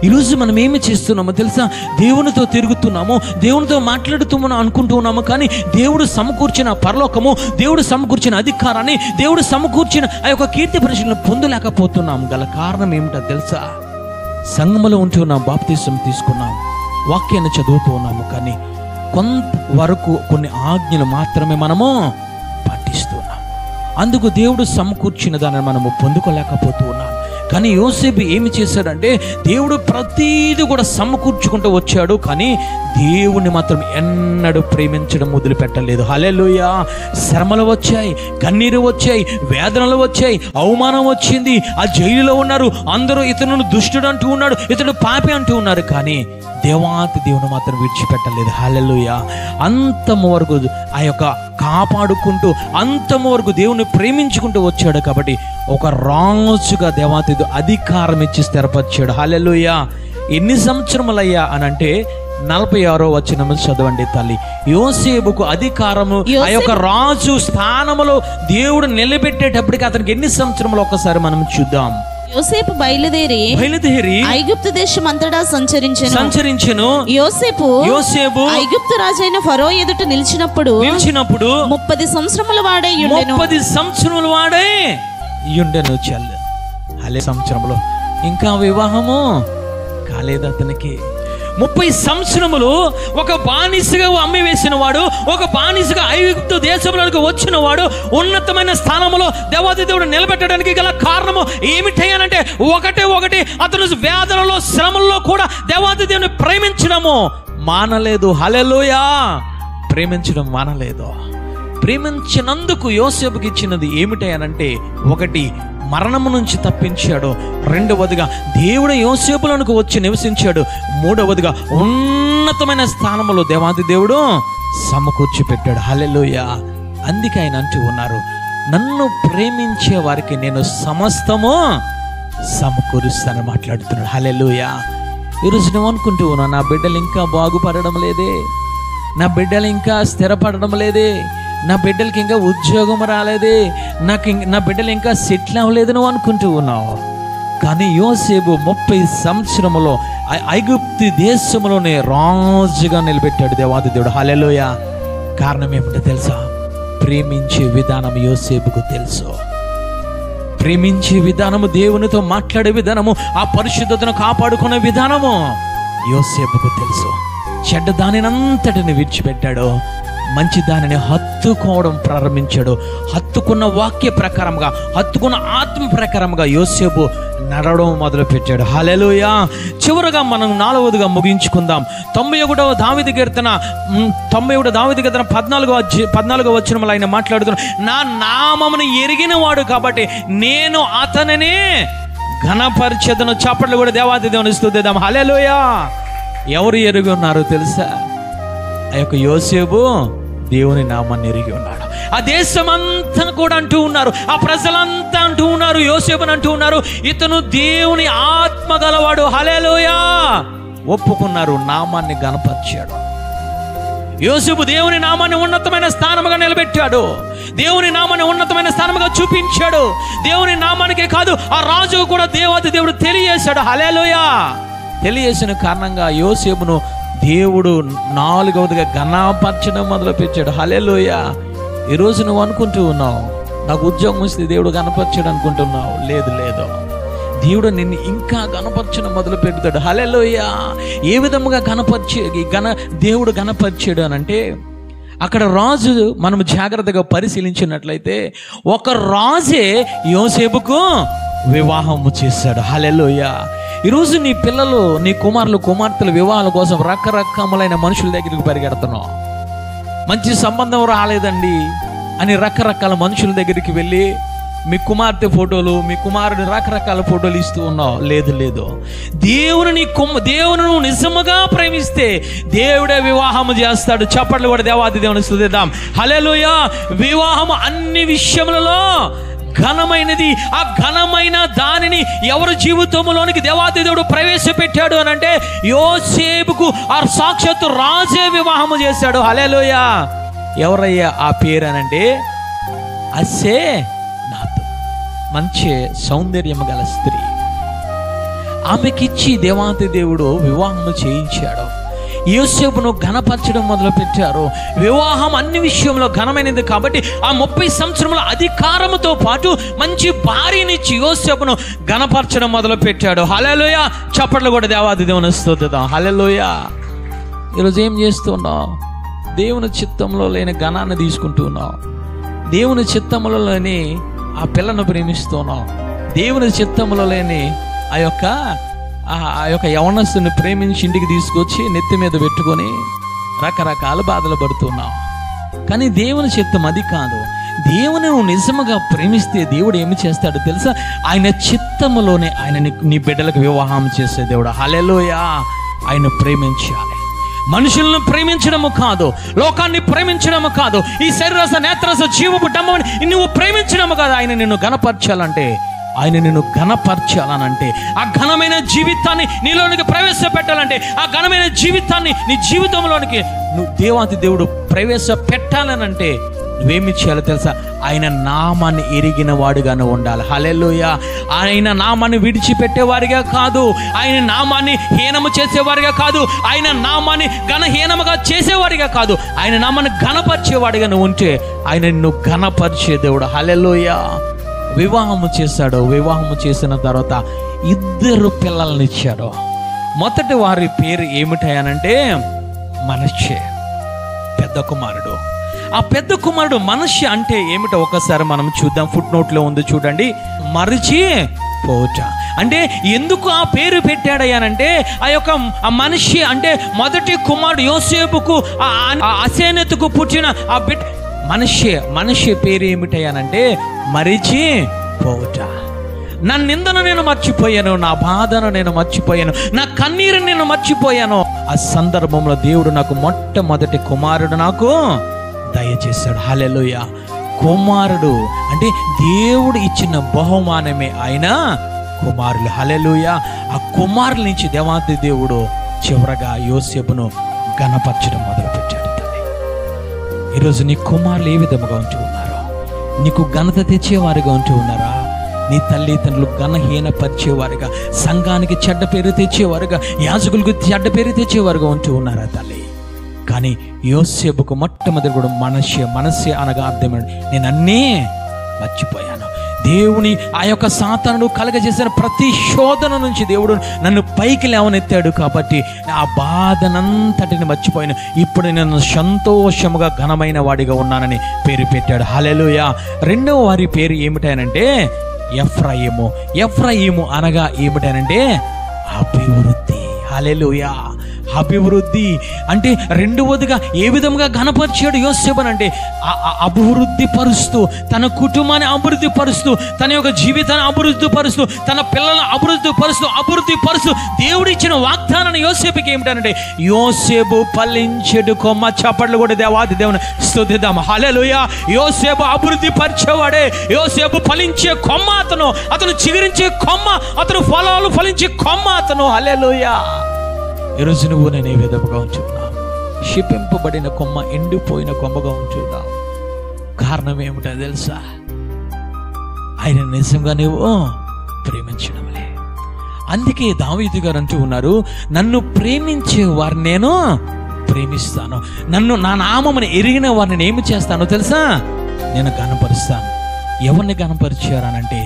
ఈరోజు మనం ఏమి చేస్తున్నామో తెలుసా? దేవునితో తిరుగుతున్నాము, దేవునితో మాట్లాడుతున్నాము అనుకుంటూ ఉన్నాము, కానీ దేవుడు సమకూర్చిన పరలోకము, దేవుడు సమకూర్చిన అధికారాన్ని, దేవుడు సమకూర్చిన ఆ యొక్క కీర్తి ప్రశ్నలను పొందలేకపోతున్నాం. గల కారణం ఏమిటో తెలుసా? సంఘములో ఉంటూ ఉన్నాం, బాప్తిసం తీసుకున్నాం, వాక్యాన్ని చదువుతూ ఉన్నాము, కానీ కొంతవరకు కొన్ని ఆజ్ఞలు మాత్రమే మనము పాటిస్తున్నాం. అందుకు దేవుడు సమకూర్చిన దాన్ని మనము పొందుకోలేకపోతూ ఉన్నాం. కానీ యోసేపు ఏమి చేశాడంటే, దేవుడు ప్రతీది కూడా సమకూర్చుకుంటూ వచ్చాడు, కానీ దేవుణ్ణి మాత్రం ఎన్నడూ ప్రేమించడం వదిలిపెట్టలేదు. హల్లెలూయా. శ్రమలు వచ్చాయి, కన్నీరు వచ్చాయి, వేదనలు వచ్చాయి, అవమానం వచ్చింది, ఆ జైలులో ఉన్నారు, అందరూ ఇతను దుష్టుడు అంటూ ఉన్నాడు, ఇతడు పాపి అంటూ ఉన్నారు, కానీ దేవాతి దేవుని మాత్రం విడిచిపెట్టలేదు. హల్లెలూయా. అంతము వరకు ఆ యొక్క కాపాడుకుంటూ అంతము వరకు దేవుని ప్రేమించుకుంటూ వచ్చాడు. కాబట్టి ఒక రాజుగా దేవాతి అధికారం ఇచ్చి స్థిరపరిచాడు. హల్లెలూయా. ఎన్ని సంవత్సరములయ్యా అని అంటే 46వ వచనము చదవండి తల్లి. యోసేపుకు అధికారము, ఆ యొక్క రాజు స్థానములో దేవుడు నిలబెట్టేటప్పటికి అతనికి ఎన్ని సంవత్సరములు ఒక్కసారి మనం చూద్దాం. యోసేపు బయలుదేరి ఐగుప్తు దేశం అంతటా సంచరించెను. యోసేపు ఐగుప్తు రాజైన ఫరో ఎదుట నిలిచినప్పుడు 30 సంవత్సరముల వాడై ఉండెను. చెల్లి అలే సంవత్సరంలో ఇంకా వివాహము కాలేదు అతనికి. 30 సంవత్సరములు ఒక బానిసగా అమ్మి వేసిన వాడు, ఒక బానిసగా ఐగుప్తు దేశంలోకి వచ్చిన వాడు ఉన్నతమైన స్థానంలో దేవాది దేవుడు నిలబెట్టడానికి గల కారణము ఏమిటయ్యానంటే ఒకటి అతను వేదనలో శ్రమల్లో కూడా దేవాది దేవుని ప్రేమించడము, మానలేదు. హల్లెలూయా. ప్రేమించడం మానలేదు. ప్రేమించినందుకు యోసేపుకి ఇచ్చినది ఏమిటనంటే, ఒకటి, మరణము నుంచి తప్పించాడు. రెండవదిగా దేవుడు యోసేపులకు వచ్చి నివసించాడు. మూడవదిగా ఉన్నతమైన స్థానంలో దేవాది దేవుడు సమకూర్చి పెట్టాడు. హల్లెలూయా. అందుకే ఆయన అంటూ ఉన్నారు, నన్ను ప్రేమించే వారికి నేను సమస్తము సమకూరుస్తాను మాట్లాడుతున్నాడు. హల్లెలూయా. ఈరోజు నువ్వు అనుకుంటూ ఉన్నావు, నా బిడ్డలు ఇంకా బాగుపడడం లేదే, నా బిడ్డలు ఇంకా స్థిరపడడం లేదే, నా బిడ్డలకి ఇంకా ఉద్యోగం రాలేదే, నా బిడ్డలు ఇంకా సెటిల్ అవ్వలేదు నువ్వు అనుకుంటూ ఉన్నావు. కానీ యోసేపు 30 సంవత్సరములో ఐగుప్తు దేశంలోనే రాజుగా నిలబెట్టాడు దేవాది దేవుడు. హల్లెలూయా. కారణం ఏమిటో తెలుసా? ప్రేమించే విధానం యోసేపుకు తెలుసు. ప్రేమించే విధానము, దేవునితో మాట్లాడే విధానము, ఆ పరిశుద్ధతను కాపాడుకునే విధానము యోసేపుకు తెలుసు. చెడ్డ దానినంతటిని విడిచిపెట్టాడు, మంచి దానిని హత్తుకోవడం ప్రారంభించాడు. హత్తుకున్న వాక్య ప్రకారంగా, హత్తుకున్న ఆత్మ ప్రకారంగా యోసేపు నడవడం మొదలు పెట్టాడు. హల్లెలూయా. చివరగా మనం 4వదిగా ముగించుకుందాం. 91వ దావీదు కీర్తన 14వ వచనంలో ఆయన మాట్లాడుతున్నాడు, నా నామమును ఎరిగిన వాడు కాబట్టి నేను అతనిని ఘనపరిచెదను. చప్పట్లు కూడా దేవాది దేవుని స్తుతిద్దాం. హల్లెలూయా. ఎవరు ఎరిగి ఉన్నారో తెలుసా? ఆ యొక్క యోసేపు దేవుని నామాన్ని ఎరిగి ఉన్నాడు. ఆ దేశమంతా కూడా అంటూ ఉన్నారు, ఆ ప్రజలంతా అంటూ ఉన్నారు, యోసేపుని అంటూ ఉన్నారు, ఇతను దేవుని ఆత్మ గలవాడు. హల్లెలూయా. ఒప్పుకున్నారు, నామాన్ని గణపరిచాడు. యోసేపు దేవుని నామాన్ని ఉన్నతమైన స్థానముగా నిలబెట్టాడు. దేవుని నామాన్ని ఉన్నతమైన స్థానముగా చూపించాడు. దేవుని నామానికే కాదు, ఆ రాజుకు కూడా దేవాది దేవుడు తెలియజేశాడు. హల్లెలూయా. తెలియజేసిన కారణంగా యోసేపును దేవుడు 4వదిగా ఘనపరచడం మొదలుపెట్టాడు. హల్లెలూయా. ఈరోజు నువ్వు అనుకుంటూ ఉన్నావు, నాకు ఉద్యోగం వస్తే దేవుడు ఘనపరచాడు అనుకుంటున్నావు. లేదు, దేవుడు నిన్ను ఇంకా ఘనపరచడం మొదలు పెడతాడు. హల్లెలూయా. ఏ విధముగా దేవుడు ఘనపరిచాడు అనంటే, అక్కడ రాజు మనం జాగ్రత్తగా పరిశీలించినట్లయితే ఒక రాజే యోసేపుకు వివాహము చేశాడు. హల్లెలూయా. ఈరోజు నీ పిల్లలు, నీ కుమారులు, కుమార్తెల వివాహాల కోసం రకరకములైన మనుషుల దగ్గరికి పరిగెడుతున్నావు. మంచి సంబంధం రాలేదండి అని రకరకాల మనుషుల దగ్గరికి వెళ్ళి మీ కుమార్తె ఫోటోలు, మీ కుమారుడు రకరకాల ఫోటోలు ఇస్తూ ఉన్నావు. లేదు, దేవుని నువ్వు నిజముగా ప్రేమిస్తే దేవుడే వివాహము చేస్తాడు. చప్పట్లు కూడా దేవాది దేవుని స్తుతిద్దాం. హల్లెలూయా. వివాహము అన్ని విషయములలో ఘనమైనది. ఆ ఘనమైన దానిని ఎవరి జీవితంలోనికి దేవాది దేవుడు ప్రవేశపెట్టాడు అని అంటే యోసేపుకు ఆ సాక్షాత్తు రాజే వివాహము చేశాడు. హల్లెలూయా. ఎవరయ్యా ఆ పేరు అనంటే అసేనాతు. మంచి సౌందర్యం గల స్త్రీ. ఆమెకిచ్చి దేవాది దేవుడు వివాహము చేయించాడు. యోసేపును ఘనపరచడం మొదలు పెట్టారు. వివాహం అన్ని విషయంలో ఘనమైనది కాబట్టి ఆ 30 సంవత్సరముల అధికారముతో పాటు మంచి భార్యనిచ్చి యోసేపును ఘనపరచడం మొదలు పెట్టాడు. హల్లెలూయా. చప్పట్లు కూడా దేవాది దేవుని స్తుతిద్దాం. హల్లెలూయా. ఈరోజు ఏం చేస్తున్నావు? దేవుని చిత్తంలో లేని ఘనాన్ని తీసుకుంటున్నావు. దేవుని చిత్తంలో లేని ఆ పిల్లను ప్రేమిస్తున్నావు. దేవుని చిత్తంలో లేని ఆ యొక్క యవనస్తుని ప్రేమించి ఇంటికి తీసుకొచ్చి నెత్తి మీద పెట్టుకొని రకరకాల బాధలు పడుతున్నావు. కానీ దేవుని చిత్తం అది కాదు. దేవుని నువ్వు నిజముగా ప్రేమిస్తే దేవుడు ఏమి చేస్తాడో తెలుసా? ఆయన చిత్తములోనే ఆయన నీ బిడ్డలకు వివాహం చేసే దేవుడు. హల్లెలూయా. ఆయన ప్రేమించాలి. మనుషులను ప్రేమించడము కాదు, లోకాన్ని ప్రేమించడము కాదు, ఈ శరీరస నేత్రస జీవపు డమ్మని నువ్వు ప్రేమించడము కాదు. ఆయన నిన్ను ఘనపరచాలంటే, ఆయన నిన్ను ఘనపరచాలనంటే, ఆ ఘనమైన జీవితాన్ని నీలోనికి ప్రవేశపెట్టాలంటే, ఆ ఘనమైన జీవితాన్ని నీ జీవితంలోనికి నువ్వు దేవాది దేవుడు ప్రవేశపెట్టాలనంటే నువ్వేమి చేయాలో తెలుసా? ఆయన నామాన్ని ఎరిగిన వాడుగా నువ్వు ఉండాలి. హల్లెలూయా. ఆయన నామాన్ని విడిచిపెట్టేవారిగా కాదు, ఆయన నామాన్ని హీనము చేసేవారిగా కాదు, ఆయన నామాన్ని ఘనహీనముగా చేసేవారిగా కాదు, ఆయన నామాన్ని ఘనపరిచేవాడిగా నువ్వు ఉంటే ఆయన నిన్ను ఘనపరిచే దేవుడు. హల్లెలూయా. వివాహము చేశాడు. వివాహము చేసిన తర్వాత 2 పిల్లల్ని ఇచ్చాడు. మొదటి వారి పేరు ఏమిటాయనంటే మనష్షే, పెద్ద కుమారుడు. ఆ పెద్ద కుమారుడు మనష్షే అంటే ఏమిటో ఒకసారి మనం చూద్దాం. ఫుట్ నోట్లో ఉంది చూడండి, మరిచి పోట. అంటే ఎందుకు ఆ పేరు పెట్టాడయ్యానంటే ఆ యొక్క మనిషి అంటే మొదటి కుమారుడు యోసేపుకు అసేనెతుకు పుట్టిన ఆ బిడ్డ మనిషి పేరు ఏమిటయ్యానంటే మరిచిపోవుట. నా నిందను నేను మర్చిపోయాను, నా బాధను నేను మర్చిపోయాను, నా కన్నీరుని నేను మర్చిపోయాను. ఆ సందర్భంలో దేవుడు నాకు మొట్టమొదటి కుమారుడు నాకు దయచేశాడు. హల్లెలూయా. కుమారుడు అంటే దేవుడు ఇచ్చిన బహుమానమే ఆయన కుమారులు. హల్లెలూయా. ఆ కుమారుల నుంచి దేవాది దేవుడు చివరగా యోసేపును ఘనపరచడం మొదలుపెట్టాడు. తల్లి, ఈరోజు నీ కుమారులు ఏ విధముగా ఉంటూ ఉన్నారో, నీకు ఘనత తెచ్చేవారుగా ఉంటూ ఉన్నారా? నీ తల్లిదండ్రులు ఘనహీనపరిచేవారుగా, సంఘానికి చెడ్డ పేరు తెచ్చేవారుగా, యాజకులకు చెడ్డ పేరు తెచ్చేవారుగా ఉంటూ ఉన్నారా తల్లి? కానీ యోసేపుకు మొట్టమొదటి కూడా మనస్సే అనగా అర్థం, నేను అన్నీ మర్చిపోయాను. దేవుని ఆ యొక్క సాతానుడు కలగజేసిన ప్రతి శోధన నుంచి దేవుడు నన్ను పైకి లేవనెత్తాడు కాబట్టి ఆ బాధనంతటిని మర్చిపోయాను. ఇప్పుడు నేను సంతోషముగా ఘనమైన వాడిగా ఉన్నానని పేరు పెట్టాడు. హల్లెలూయా. రెండవ వారి పేరు ఏమిటనంటే ఎఫ్రాయిము అనగా ఏమిటనంటే అభివృద్ధి. హల్లెలూయా. అభివృద్ధి అంటే రెండవదిగా ఏ విధంగా ఘనపరిచాడు యోసేపుని అంటే అభివృద్ధి పరుస్తూ, తన కుటుంబాన్ని అభివృద్ధి పరుస్తూ, తన యొక్క జీవితాన్ని అభివృద్ధి పరుస్తూ, తన పిల్లలను అభివృద్ధి పరుస్తూ దేవుడు ఇచ్చిన వాగ్దానాన్ని యోసేపుకి ఏమిటంటే యోసేపు ఫలించెడు కొమ్మ. చప్పట్లు కూడా దేవాది దేవుని స్తుతిద్దాం. హల్లెలూయా. యోసేపు అభివృద్ధి పరిచేవాడే, యోసేపు ఫలించే కొమ్మ, అతను చిగురించే కొమ్మ, అతను ఫలాలు ఫలించే కొమ్మ అతను. హల్లెలూయా. ఈరోజు నువ్వు నేను ఏ విధముగా ఉంచున్నావు? శిపింపబడిన కొమ్మ, ఎండిపోయిన కొమ్మగా ఉంచున్నావు. కారణం ఏమిటో తెలుసా? ఆయన నిజంగా నువ్వు ప్రేమించడంలే. అందుకే దావీదు గారు అంటూ ఉన్నారు, నన్ను ప్రేమించే వారిని నేను ప్రేమిస్తాను, నా నామమును ఎరిగిన వారిని ఏమి చేస్తానో తెలుసా? నేను గణపరుస్తాను. ఎవరిని గణపరిచారనంటే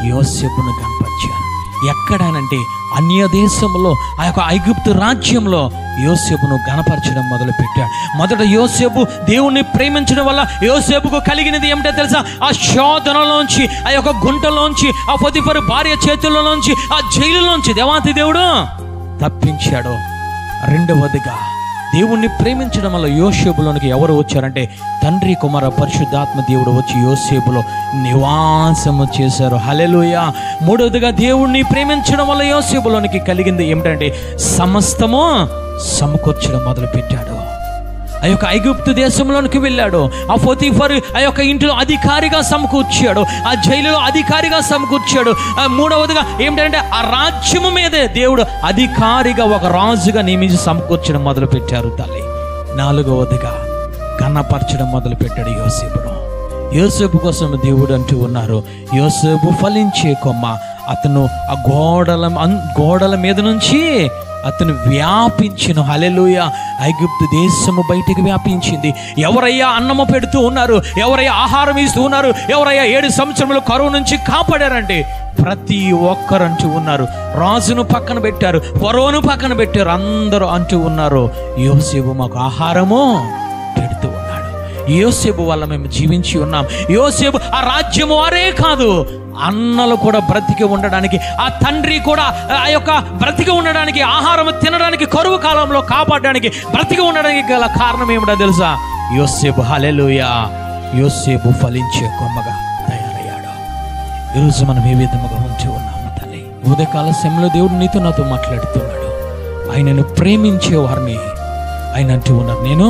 యోసేపును గణపరిచారు. ఎక్కడానంటే అన్య దేశంలో, ఆ యొక్క ఐగుప్తు రాజ్యంలో యోసేపును గణపరచడం మొదలు పెట్టాడు. మొదట యోసేపు దేవుణ్ణి ప్రేమించడం వల్ల యోసేపుకు కలిగినది ఏమిటో తెలుసా? ఆ శోధనలోంచి, ఆ యొక్క గుంటలోంచి, ఆ పొతిఫరు భార్య చేతుల్లోంచి, ఆ జైలులోంచి దేవాతి దేవుడు తప్పించాడు. రెండవదిగా దేవుణ్ణి ప్రేమించడం వల్ల యోసేపులోనికి ఎవరు వచ్చారంటే తండ్రి, కుమార, పరిశుద్ధాత్మ దేవుడు వచ్చి యోసేపులో నివాసము చేశారు. హల్లెలూయా. మూడవదిగా దేవుణ్ణి ప్రేమించడం వల్ల యోసేపులోనికి కలిగింది ఏమిటంటే సమస్తము సమకూర్చడం మొదలు పెట్టాడు. ఆ యొక్క ఐగుప్తు దేశంలోనికి వెళ్ళాడు. ఆ పొతిఫరు ఆ యొక్క ఇంటిలో అధికారిగా సమకూర్చాడు, ఆ జైలులో అధికారిగా సమకూర్చాడు. మూడవదిగా ఏమిటంటే ఆ రాజ్యము మీదే దేవుడు అధికారిగా ఒక రాజుగా నియమించి సమకూర్చడం మొదలు పెట్టారు తల్లి. నాలుగవదిగా ఘనపరచడం మొదలు పెట్టాడు యోసేపును. యోసేపు కోసం దేవుడు అంటూ ఉన్నారు, యోసేపు ఫలించే కొమ్మ. అతను ఆ గోడల మీద నుంచి అతను వ్యాపించిన. హల్లెలూయా. ఐగుప్తు దేశము బయటికి వ్యాపించింది. ఎవరయ్యా అన్నము పెడుతూ ఉన్నారు, ఎవరయ్యా ఆహారం ఇస్తూ ఉన్నారు, ఎవరయ్యా 7 సంవత్సరములు కరువు నుంచి కాపాడారంటే ప్రతి ఒక్కరు అంటూ ఉన్నారు. రాజును పక్కన పెట్టారు, ఫరోను పక్కన పెట్టారు, అందరూ అంటూ ఉన్నారు, యోసేపు మాకు ఆహారము పెడుతూ ఉన్నాడు. యోసేపు వల్ల మేము జీవించి ఉన్నాం. యోసేపు ఆ రాజ్యము వారే కాదు, అన్నలు కూడా బ్రతికి ఉండడానికి, ఆ తండ్రి కూడా ఆ యొక్క బ్రతికి ఉండడానికి, ఆహారం తినడానికి, కరువు కాలంలో కాపాడడానికి, బ్రతికి ఉండడానికి గల కారణం ఏమిటో తెలుసా? యోసేపు. హల్లెలూయా. యోసేపు ఫలించే కొమ్మగా తయారయ్యాడు. ఈరోజు మనం ఏ విధముగా ఉంచి ఉన్నాము తల్లి? ఉదయకాల సమయంలో దేవుడు నీతో నాతో మాట్లాడుతున్నాడు. ఆయనను ప్రేమించే వారిని ఆయన అంటూ ఉన్నారు, నేను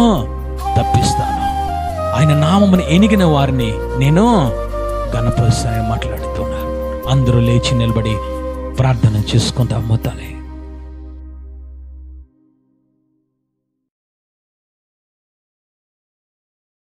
తప్పిస్తాను, ఆయన నామమును ఎనిగిన వారిని నేను ఘనపరుస్తానని మాట్లాడుతున్నారు. అందరూ లేచి నిలబడి ప్రార్థన చేసుకుంటాము తల్లి.